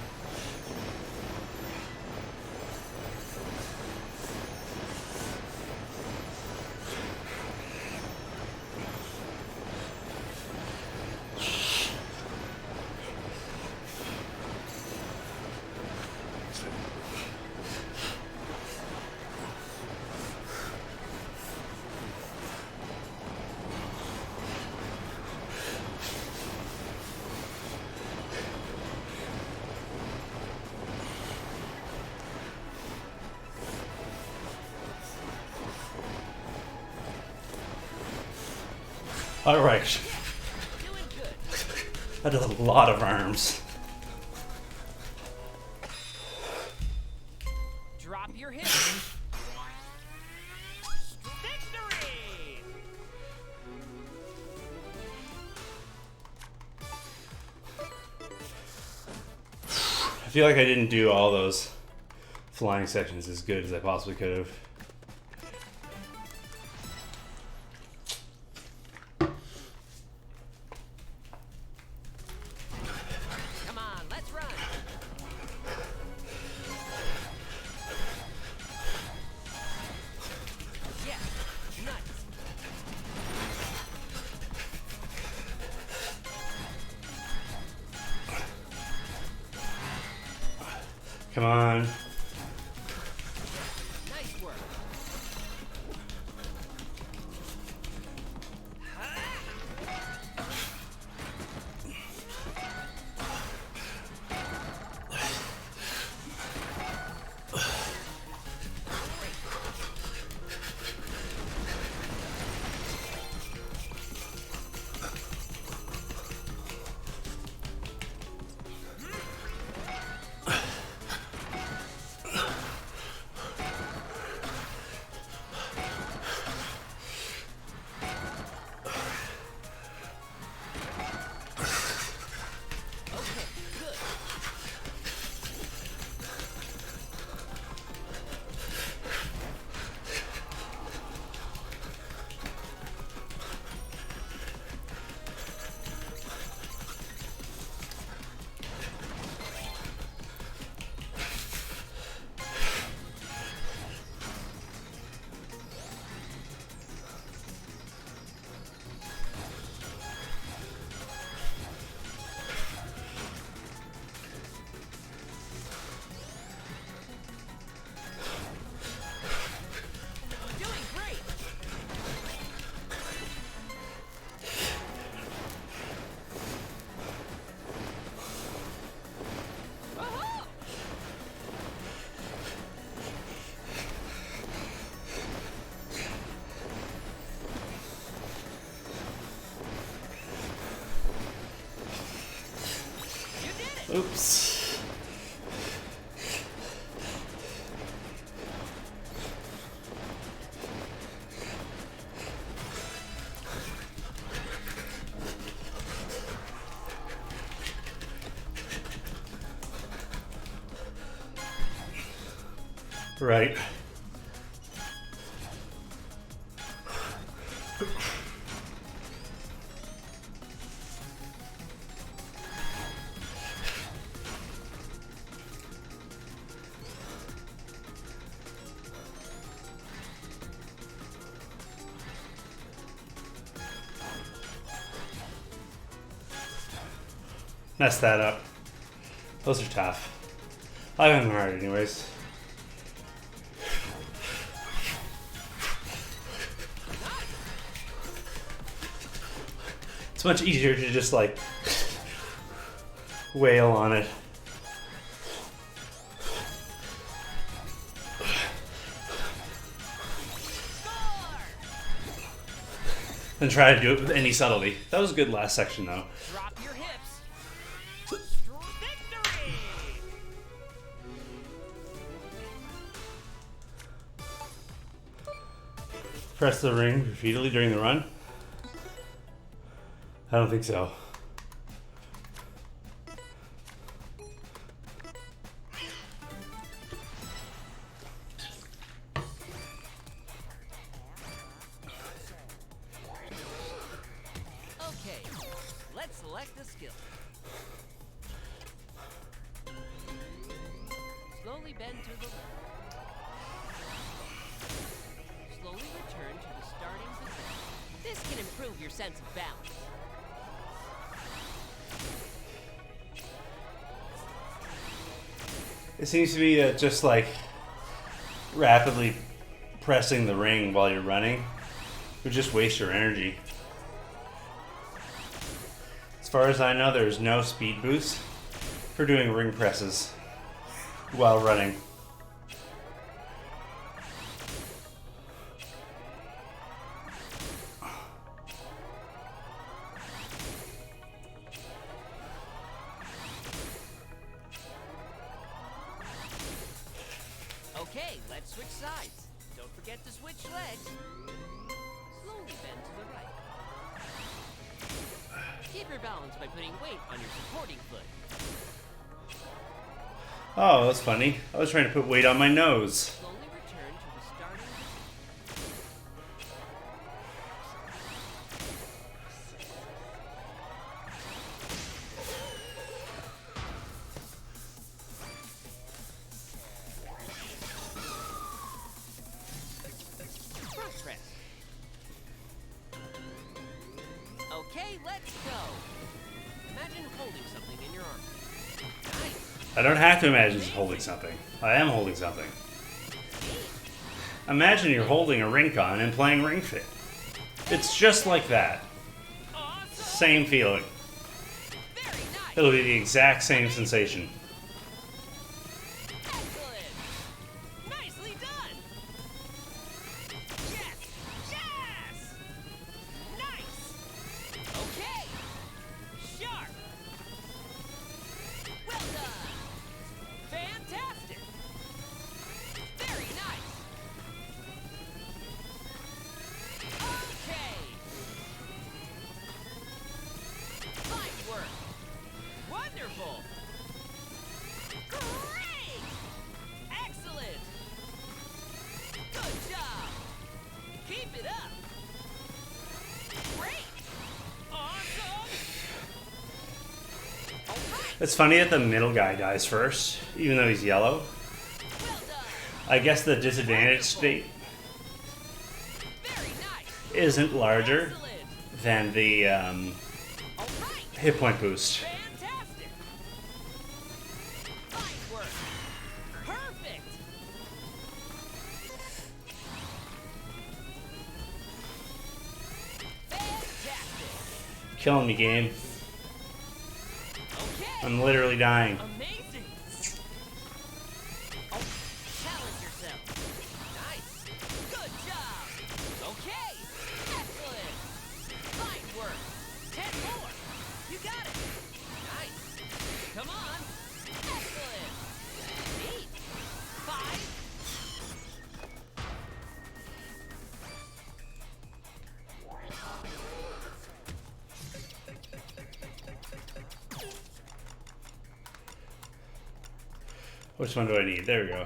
All right. Doing good. That is a lot of arms. Drop your hips. Victory! I feel like I didn't do all those flying sections as good as I possibly could have. Come on, let's run. Yeah, nice. Come on. Nice work. Okay, good. Doing great. Woohoo! You did it. Oops. Right. Messed that up. Those are tough. I have them hard anyways. It's much easier to just like wail on it. Than try to do it with any subtlety. That was a good last section though. Drop your hips. Victory! Press the ring repeatedly during the run? I don't think so. Okay, let's select a skill. Slowly bend to the left. Slowly return to the starting position. This can improve your sense of balance. It seems to be that just like rapidly pressing the ring while you're running would just waste your energy. As far as I know, there's no speed boost for doing ring presses while running. Okay, let's switch sides. Don't forget to switch legs. Slowly bend to the right. Keep your balance by putting weight on your supporting foot. Oh, that's funny. I was trying to put weight on my nose. Slowly return to the starting. Cross rest. Okay, let's go. Imagine holding something in your arm. Nice. I don't have to imagine holding something. I am holding something. Imagine you're holding a Ring-Con and playing Ring Fit. It's just like that. Awesome. Same feeling. Very nice. It'll be the exact same sensation. Excellent. Nicely done. Yes. Yes. Nice. Okay. Sharp. Well done. Fantastic. Very nice. Okay. Fine work. Wonderful. Great. Excellent. Good job. Keep it up. Great. Awesome. All right. It's funny that the middle guy dies first, even though he's yellow. Well done. I guess the disadvantage state Very nice. isn't larger Excellent. than the All right. hit point boost. Fantastic. Fine work. Perfect. Fantastic. Killing me, game. Okay. I'm literally dying. Amazing. Oh, challenge yourself. Nice. Good job. Okay. Excellent. Fine work. 10 more. You got it. Nice. Come on. Excellent. 8. 5. Which one do I need? There we go.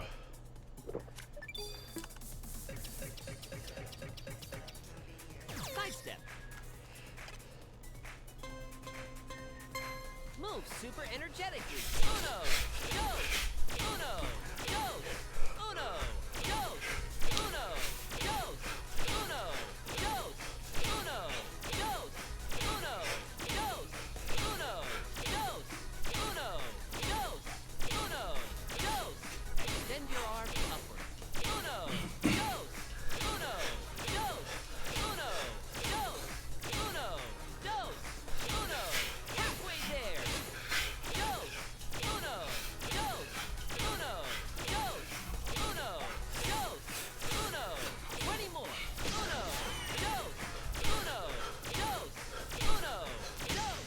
Sidestep. Move super energetically. Uno, dos, uno, dos, uno, dos, uno, dos, uno, dos, uno, dos, uno, dos, uno, dos, uno, dos, uno, dos. Extend your arm upward. Uno, dos, uno, dos, uno, dos, uno, dos, uno. Halfway there. Dos, uno, dos, uno, dos, uno, dos, uno. 20 more. Uno, dos, uno, dos, uno, dos.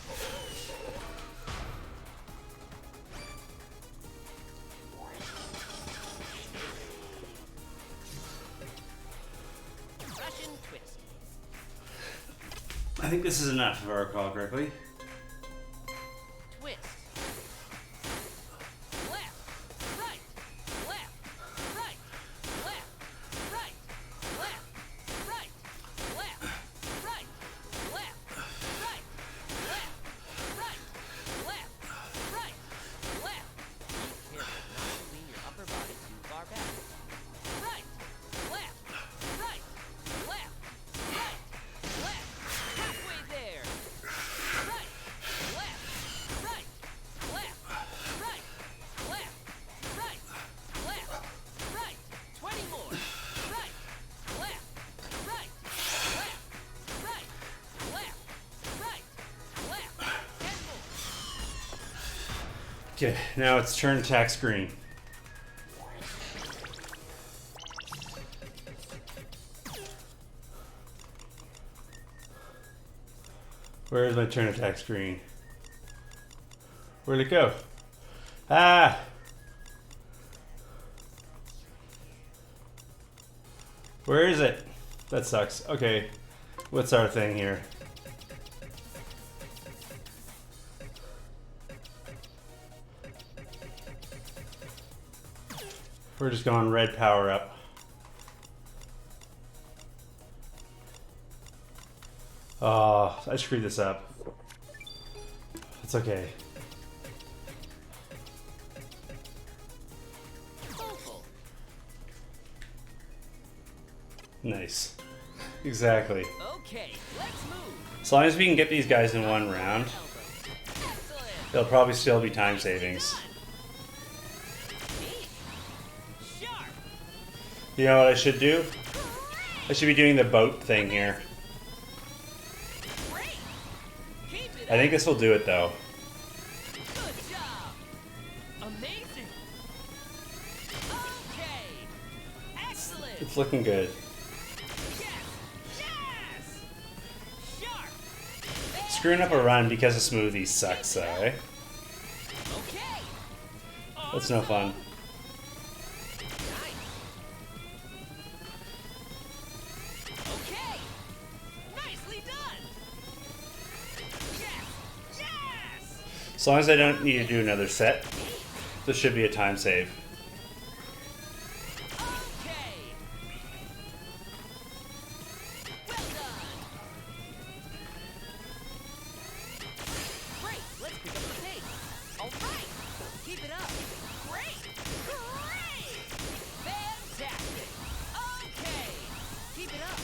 Russian twist. I think this is enough, if I recall correctly. Twist. Left, right, left, right, left, right, left, right, left, right, left, right, left, right, left, right, left. Be careful not to lean your upper body too far back. Right, left, right, left, right, left. Halfway there. Right, left, right, left, right, left, right, left, right. 20 more. Right, left, right, left, right, left, right, left. 10 more. Okay, now it's turn attack screen. Where's my turn attack screen? Where'd it go? Ah! Where is it? That sucks. Okay. What's our thing here? We're just going red power up. Oh, I screwed this up. It's okay. Nice. Exactly. Okay, let's move. As long as we can get these guys in one round, Excellent. they'll probably still be time savings. Neat. Sharp. You know what I should do? I should be doing the boat thing here. Great. Keep it I think this will do it though. Good job. Amazing. Okay. Excellent. It's looking good. Yes. Yes. Sharp. Screwing up a run because of smoothies sucks though, eh? Okay. That's no fun. Nice. Okay. Nicely done. Yes. Yes. As long as I don't need to do another set, this should be a time save. Okay. Well done. Great. Let's pick up the pace. All right. Keep it up. Great. Great. Fantastic. Okay. Keep it up.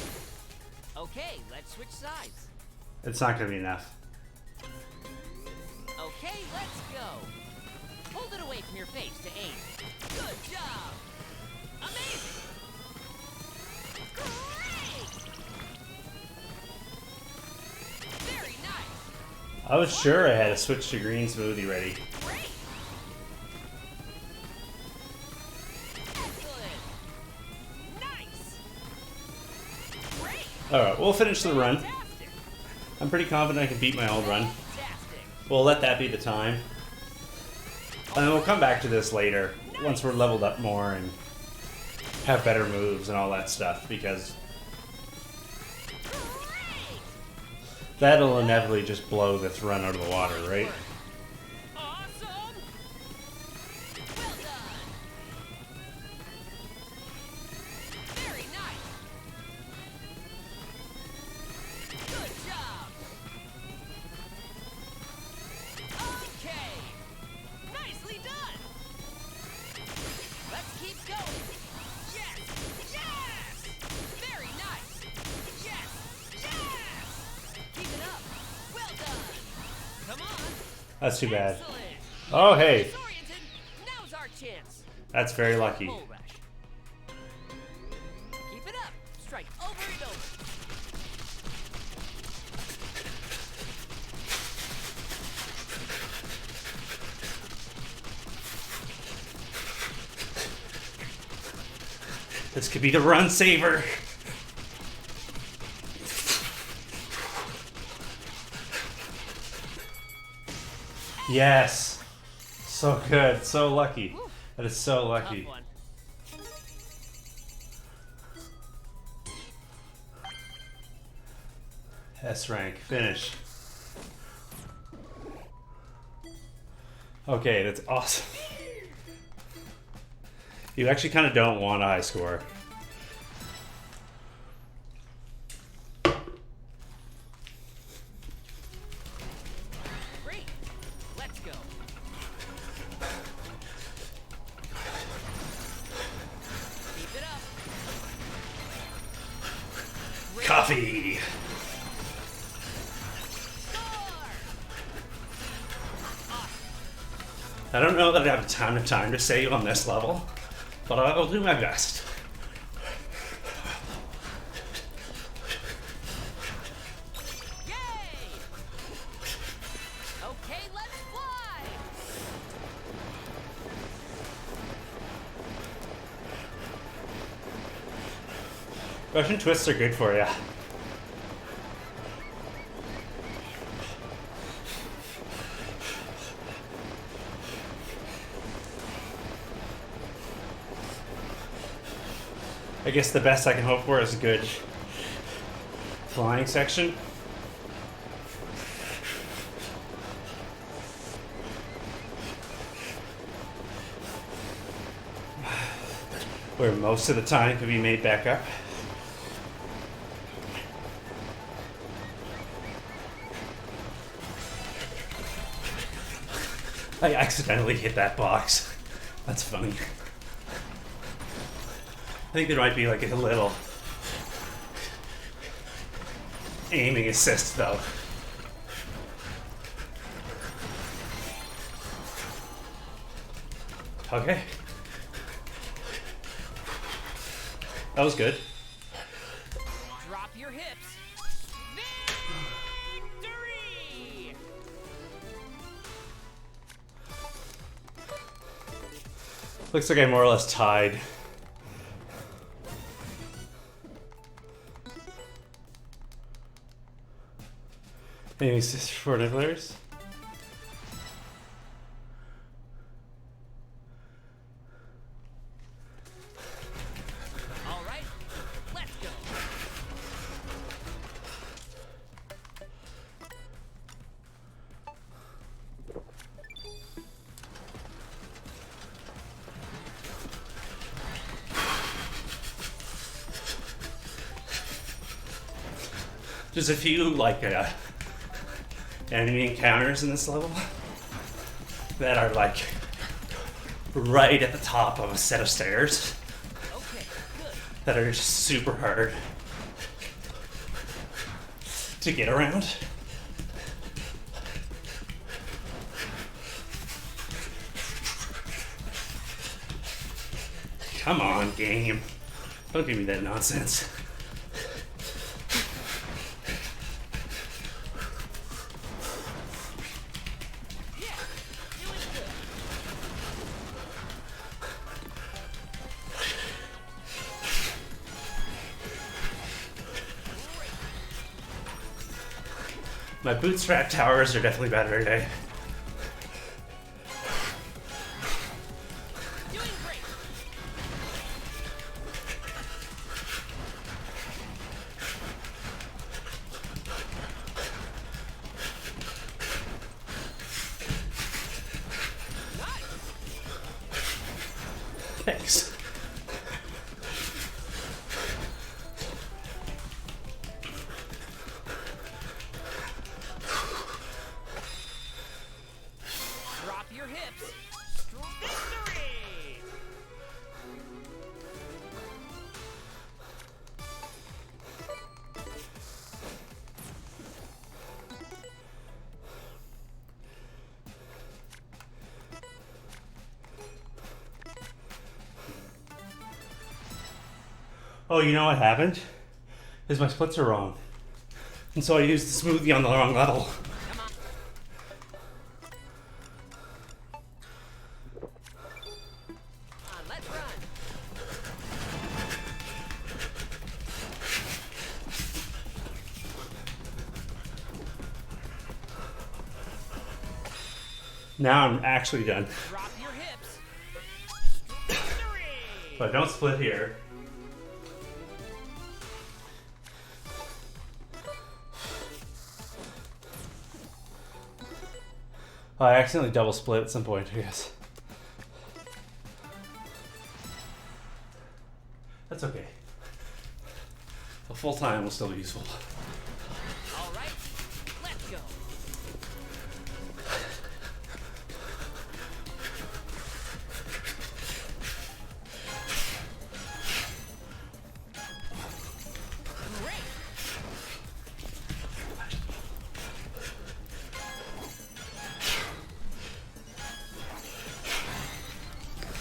Okay. Let's switch sides. It's not gonna be enough. Okay. Let's go. Hold it away from your face to aim. Good job. Amazing. Great. Very nice. I was sure I had a switch to green smoothie ready. Great. Excellent. Nice. Great. Alright, we'll finish the run. Fantastic. I'm pretty confident I can beat my old run. Fantastic. We'll let that be the time. And then we'll come back to this later, once we're leveled up more and have better moves and all that stuff, because Great. that'll inevitably just blow this run out of the water, right? Awesome. Well done. Very nice. Good job. Okay. Nicely done. Let's keep going. Yes. Yes. Very nice. Yes. Yes. Keep it up. Well done. Come on. That's too bad. Excellent. Oh, hey, Disoriented. Now's our chance. that's very lucky. Bull rush. Keep it up. Strike over and over. This could be the run saver. Yes. So good. So lucky. That is so Tough lucky. one. S rank. Finish. Okay, that's awesome. You actually kind of don't want a high score. Great. Let's go. Keep it up. Great. Coffee. Score. I don't know that I have a ton of time to save on this level, but I'll do my best. Yay! Okay, let's fly. Russian twists are good for you. I guess the best I can hope for is a good flying section. where most of the time can be made back up. I accidentally hit that box. That's funny. I think there might be like a little aiming assist though. Okay. That was good. Drop your hips. Victory! Looks like I more or less tied. Any assist for players? All right, let's go. There's a few like enemy encounters in this level that are like right at the top of a set of stairs Okay, good. that are just super hard to get around. Come on, game. Don't give me that nonsense. Yeah, doing good. My bootstrap towers are definitely better today. Doing great. Thanks. Drop your hips. Victory! Oh, you know what happened? Is my splits are wrong. And so I used the smoothie on the wrong level. Come on. Let's run. Now I'm actually done. Drop your hips. Victory! But don't split here. I accidentally double split at some point, I guess. That's okay. A full time will still be useful. All right, let's go. Great.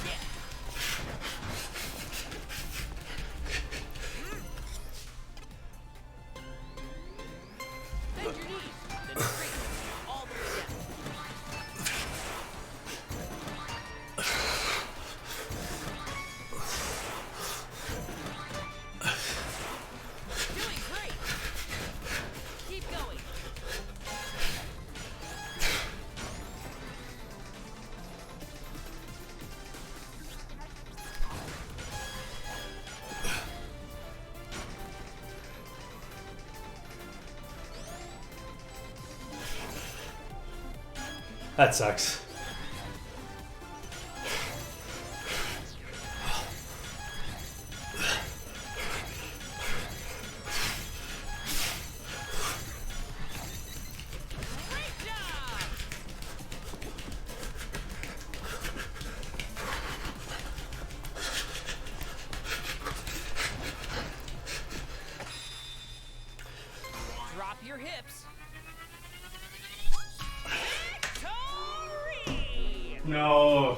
Yeah. Bend your knees. Then straighten them all the way down. Doing great. Keep going. That sucks. your hips. Victory! No.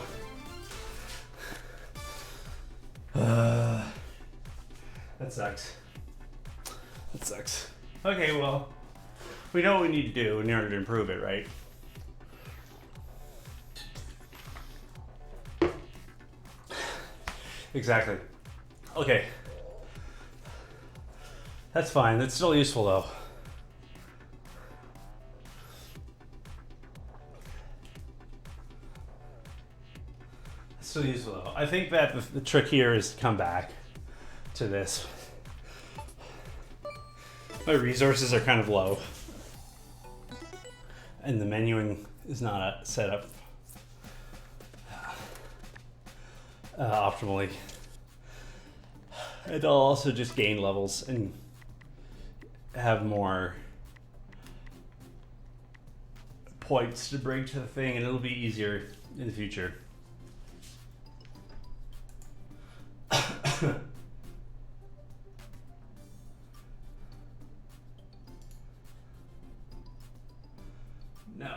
That sucks. That sucks. Okay, well, we know what we need to do in order to improve it, right? Exactly. Okay. That's fine. That's still useful, though. That's still useful, though. I think that the trick here is to come back to this. My resources are kind of low. And the menuing is not set up optimally. And I'll also just gain levels and have more points to bring to the thing, and it'll be easier in the future. No.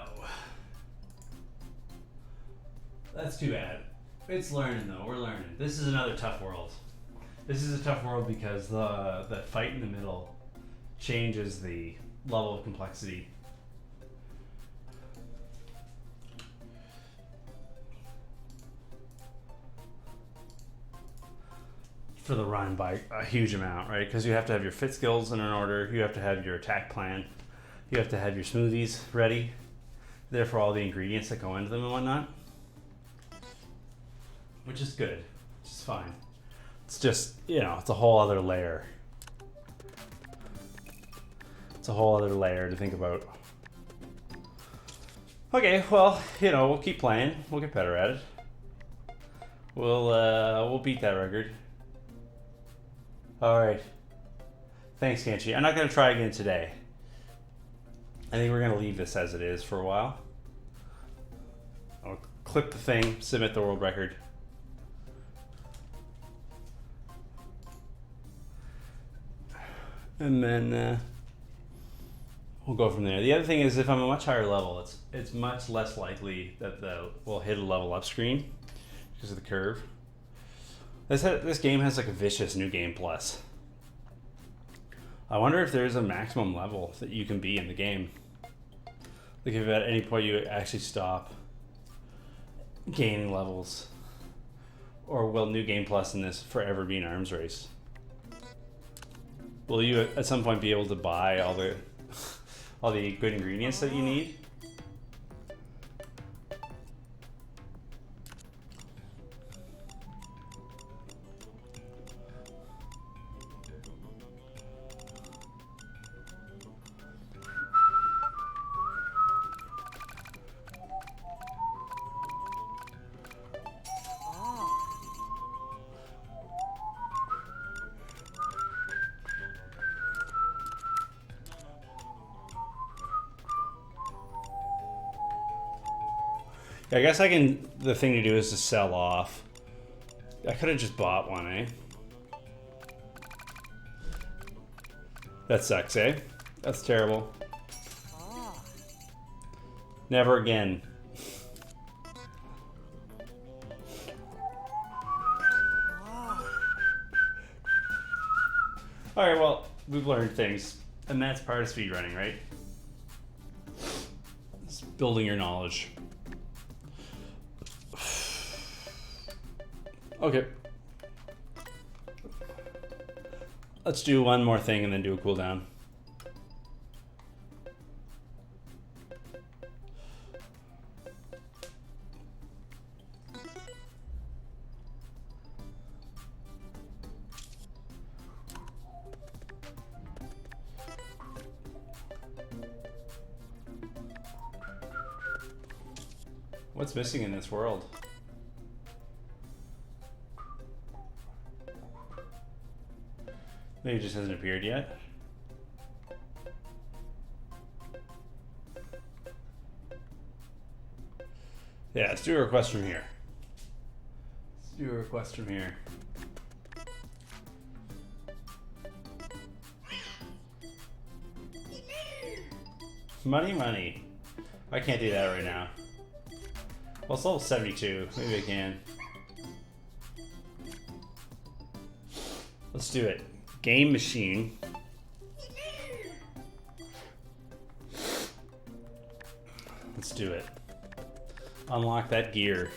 That's too bad. It's learning though, we're learning. This is another tough world. This is a tough world because the fight in the middle changes the level of complexity. For the run by a huge amount, right? Because you have to have your fit skills in an order, you have to have your attack plan, you have to have your smoothies ready, therefore all the ingredients that go into them and whatnot. Which is good, which is fine. It's just, you know, it's a whole other layer. It's a whole other layer to think about. Okay, well, you know, we'll keep playing. We'll get better at it. We'll beat that record. All right. Thanks, Kanchi. I'm not going to try again today. I think we're going to leave this as it is for a while. I'll clip the thing, submit the world record. And then we'll go from there. The other thing is, if I'm a much higher level, it's much less likely that we'll hit a level up screen because of the curve. This game has like a vicious new game plus. I wonder if there's a maximum level that you can be in the game. Like if at any point you actually stop gaining levels, or will new game plus in this forever be an arms race? Will you at some point be able to buy all the good ingredients that you need? Yeah, I guess the thing to do is to sell off. I could have just bought one, eh? That sucks, eh? That's terrible. Never again. Alright, well, we've learned things. And that's part of speedrunning, right? It's building your knowledge. Okay. Let's do one more thing and then do a cooldown. What's missing in this world? Maybe it just hasn't appeared yet. Yeah, let's do a request from here. Let's do a request from here. Money, money. I can't do that right now. Well, it's level 72. Maybe I can. Let's do it. Game machine. Let's do it. Unlock that gear.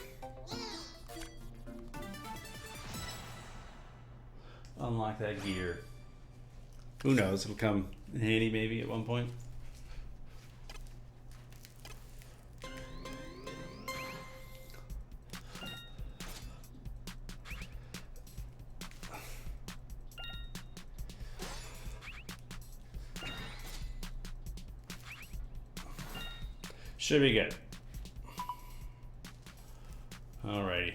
Unlock that gear. Who knows? It'll come in handy maybe at one point. Should be good. Alrighty.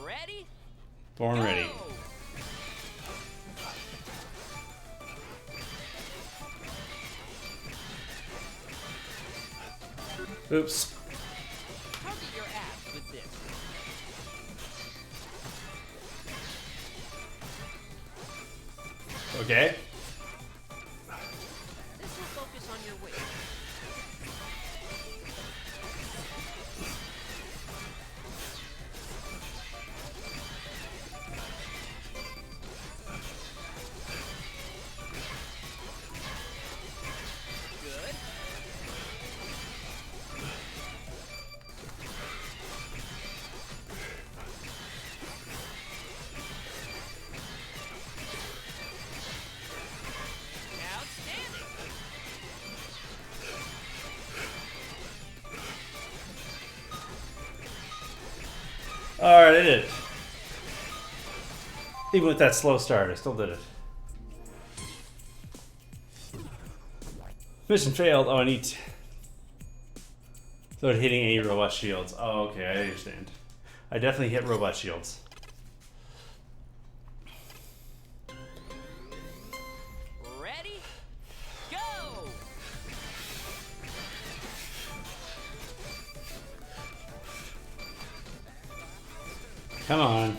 Ready? Born ready. Oops. Target your ass with this. Okay. This will focus on your weight. Good. Outstanding. Alright, I did it. Even with that slow start, I still did it. Mission failed. Oh, I need without hitting any robot shields. Oh, okay, I understand. I definitely hit robot shields. Ready? Go! Come on.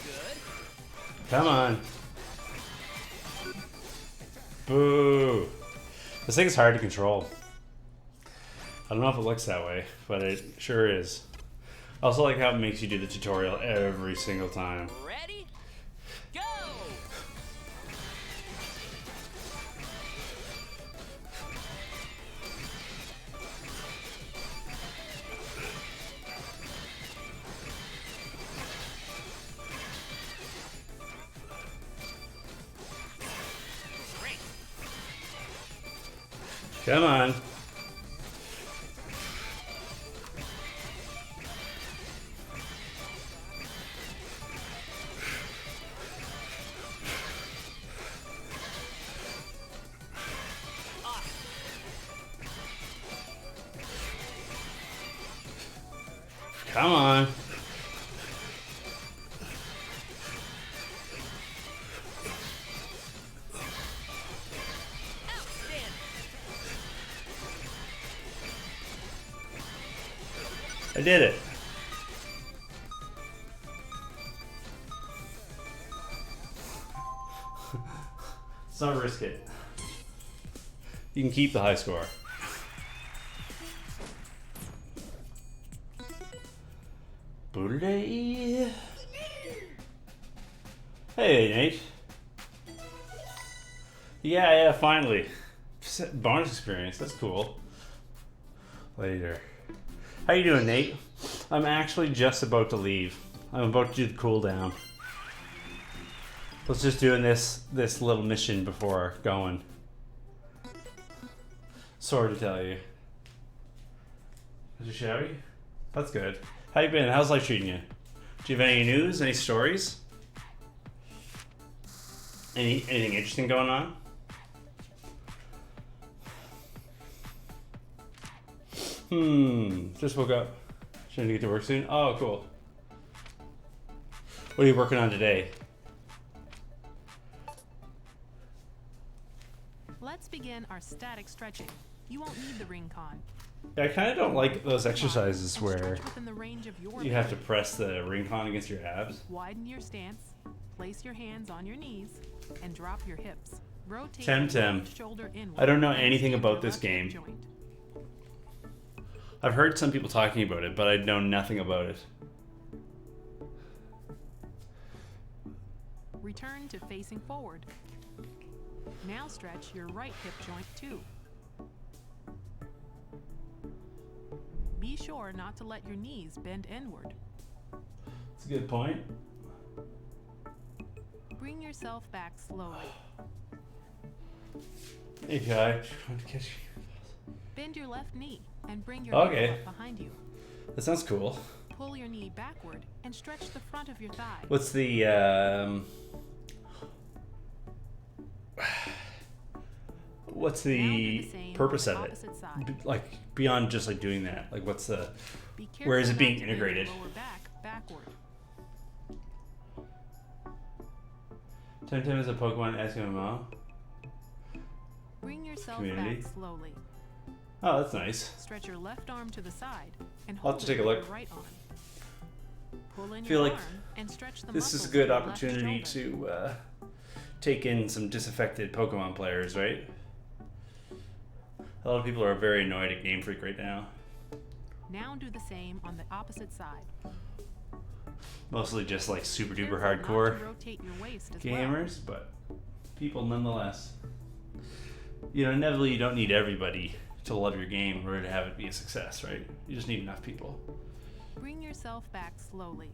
Good. Come on. Boo. This thing is hard to control. I don't know if it looks that way, but it sure is. I also like how it makes you do the tutorial every single time. Ready? Go! Great. Come on. Come on. Outstanding. I did it. Let's not risk it. You can keep the high score. Boodle-day. Hey, Nate. Yeah, finally. Bonus experience, that's cool. Later. How you doing, Nate? I'm actually just about to leave. I'm about to do the cooldown. Let's just doing this little mission before going. Sorry to tell you. Is it shabby? That's good. How you been? How's life treating you? Do you have any news? Any stories? Anything interesting going on? Just woke up. Trying to get to work soon. Oh, cool. What are you working on today? Let's begin our static stretching. You won't need the ring con. I kind of don't like those exercises And where stretch within the range of your you have to leg. press the ring con against your abs. Widen your stance, place your hands on your knees, and drop your hips. Rotate Temtem. your left shoulder inward. I don't know and anything extend about your this left hip game. joint. I've heard some people talking about it, but I know nothing about it. Return to facing forward. Now stretch your right hip joint too. Be sure not to let your knees bend inward. That's a good point. Bring yourself back slowly. Okay. Bend your left knee and bring your Okay. ankle up behind you. That sounds cool. Pull your knee backward and stretch the front of your thigh. What's the what's Now do the the same purpose on the of it? opposite side. Like beyond just like doing that. Like what's the Be where is careful it being not to bend your integrated? Lower back backward. Temtem is a Pokemon SMMO. Bring yourself Community. back slowly. Oh, that's nice. Stretch your left arm to the side and I'll hold have to it take a with look. your right arm. Pull in Feel your like arm and stretch the This is a muscles good of your left opportunity shoulder. to take in some disaffected Pokemon players, right? A lot of people are very annoyed at Game Freak right now. Now do the same on the opposite side. Mostly just like super duper Careful not to hardcore rotate your waist as well. gamers, but people nonetheless. You know, inevitably you don't need everybody to love your game in order to have it be a success, right? You just need enough people. Bring yourself back slowly.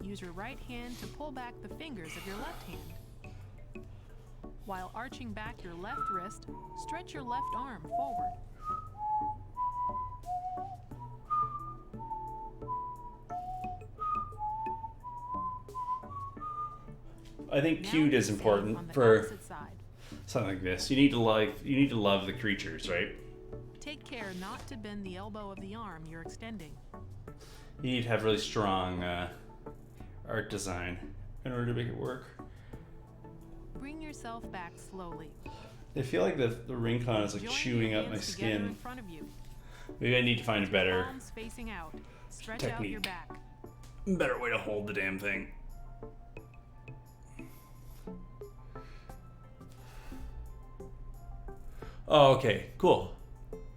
Use your right hand to pull back the fingers of your left hand. While arching back your left wrist, stretch your left arm forward. I think Now cute do is the same important on the for opposite side. something like this. You need to love the creatures, right? Take care not to bend the elbow of the arm you're extending. You need to have really strong art design in order to make it work. Bring yourself back slowly. I feel like the ring con is like Join chewing your up my hands together in skin. front of you. Maybe I need to find a better Palms facing out. Stretch out your technique. back. way to hold the damn thing. Oh, okay, cool.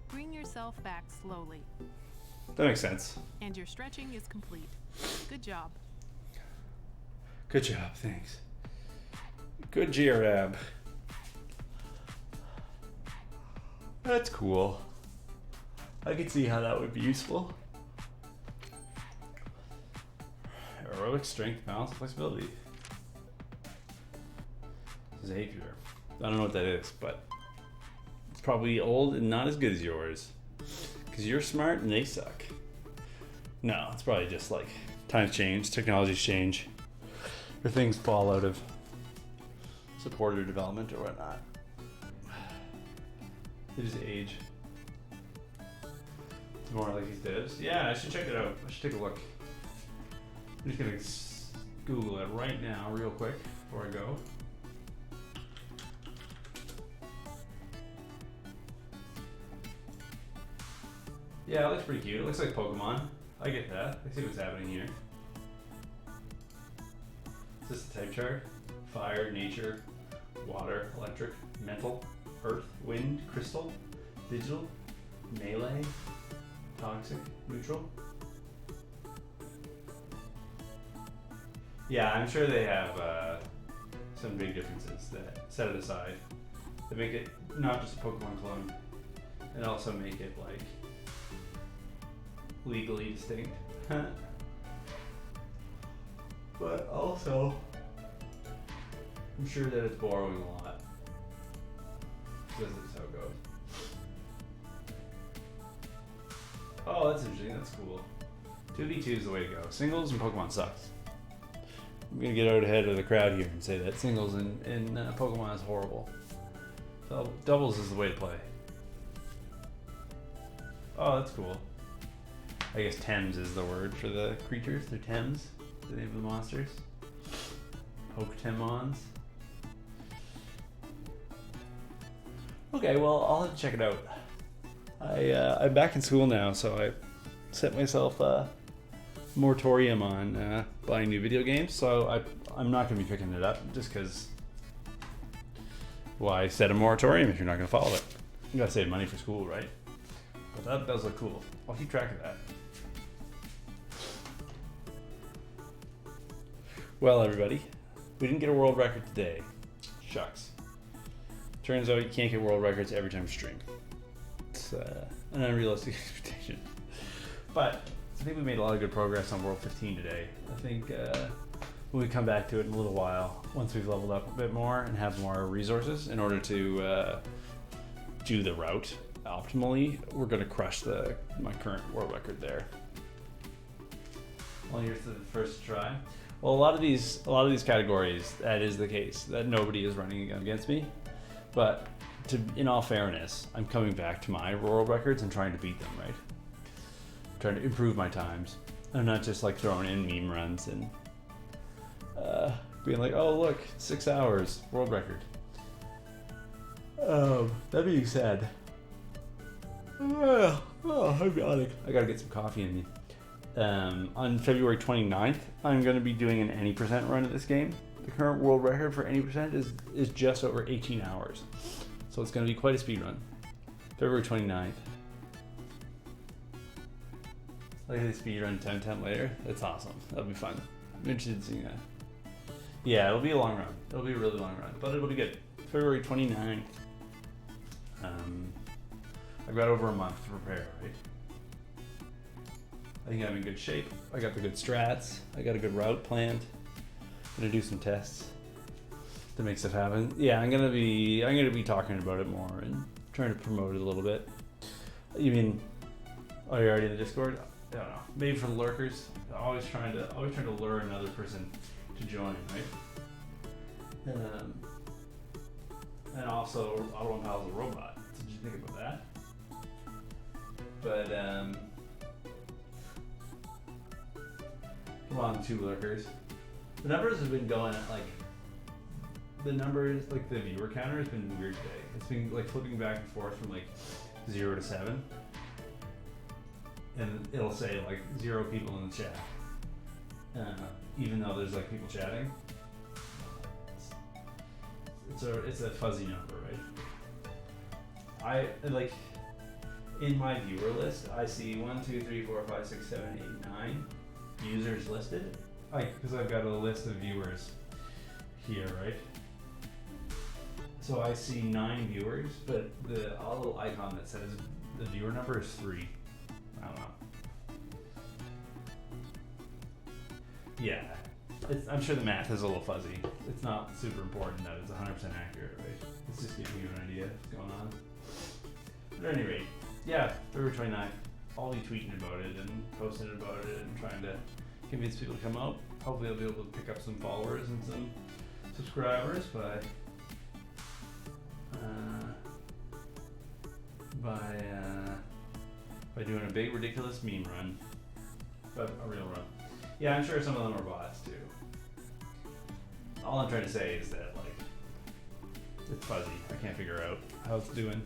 Bring yourself back slowly. That makes sense. And your stretching is complete. Good job. Good job, thanks. Good G-Rab. That's cool. I can see how that would be useful. Aerobic strength, balance, and flexibility. Xavier. I don't know what that is, but it's probably old and not as good as yours. Because you're smart and they suck. No, it's probably just like times change, technologies change, or things fall out of support or development or whatnot. They just age. It's more like these divs. Yeah, I should check it out. I should take a look. I'm just gonna Google it right now, real quick, before I go. Yeah, it looks pretty cute. It looks like Pokemon. I get that. Let's see what's happening here. Is this the type chart? Fire, nature, water, electric, mental, earth, wind, crystal, digital, melee, toxic, neutral. Yeah, I'm sure they have some big differences that set it aside. That make it not just a Pokemon clone, and also make it like legally distinct. But also, I'm sure that it's borrowing a lot. Because that's how it goes. Oh, that's interesting. That's cool. 2v2 is the way to go. Singles and Pokemon sucks. I'm gonna get out ahead of the crowd here and say that singles in Pokemon is horrible. So doubles is the way to play. Oh, that's cool. I guess Thames is the word for the creatures. They're Thames, the name of the monsters. Pokemons. Okay, well, I'll have to check it out. I'm back in school now, so I set myself a moratorium on buying new video games. So I'm not going to be picking it up just because. Why set a moratorium if you're not going to follow it? You got to save money for school, right? But that does look cool. I'll keep track of that. Well, everybody, we didn't get a world record today. Shucks. Turns out you can't get world records every time you stream. It's an unrealistic expectation. But I think we made a lot of good progress on World 15 today. I think when we come back to it in a little while, once we've leveled up a bit more and have more resources in order to do the route optimally, we're going to crush my current world record there. Well, here's the first try. Well, a lot of these categories, that is the case, that nobody is running against me. But in all fairness, I'm coming back to my world records and trying to beat them, right? Trying to improve my times. I'm not just like throwing in meme runs and being like, oh look, 6 hours, world record. That being said, I'm yawning. I gotta get some coffee in me. On February 29th, I'm going to be doing an any percent run of this game. The current world record for any percent is just over 18 hours. So it's going to be quite a speed run. February 29th. Look at the speed run 10 later. That's awesome. That'll be fun. I'm interested in seeing that. Yeah, it'll be a long run. It'll be a really long run, but it'll be good. February 29th. I've got over a month to prepare, right? I think I'm in good shape. I got the good strats. I got a good route planned. I'm gonna do some tests to make stuff happen. Yeah, I'm gonna be talking about it more and trying to promote it a little bit. You mean, are you already in the Discord? I don't know. Maybe for the lurkers. Always trying to lure another person to join, right? And also, Auto and Pal's a robot. So did you think about that? But come on, two lurkers. The numbers have been going at the viewer counter has been weird today. It's been like flipping back and forth from like 0 to 7. And it'll say like 0 people in the chat. Even though there's like people chatting. It's a fuzzy number, right? In my viewer list, I see 1, 2, 3, 4, 5, 6, 7, 8, 9 users listed. Because I've got a list of viewers here, right? So I see 9 viewers, but the little icon that says the viewer number is 3. I don't know. Yeah, I'm sure the math is a little fuzzy. It's not super important that it's 100% accurate, right? It's just giving you an idea of what's going on. But at any rate, yeah, February 29th, I'll be tweeting about it and posting about it and trying to convince people to come out. Hopefully I'll be able to pick up some followers and some subscribers by doing a big ridiculous meme run, but a real run. Yeah, I'm sure some of them are bots too. All I'm trying to say is that it's fuzzy. I can't figure out how it's doing.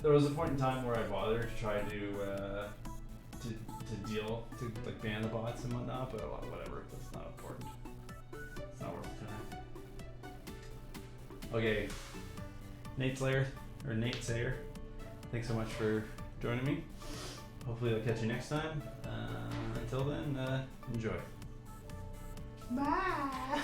There was a point in time where I bothered to try to ban the bots and whatnot, but whatever. That's not important. It's not worth the time. Okay, Nate Sayer, thanks so much for joining me. Hopefully I'll catch you next time. Until then, enjoy. Bye.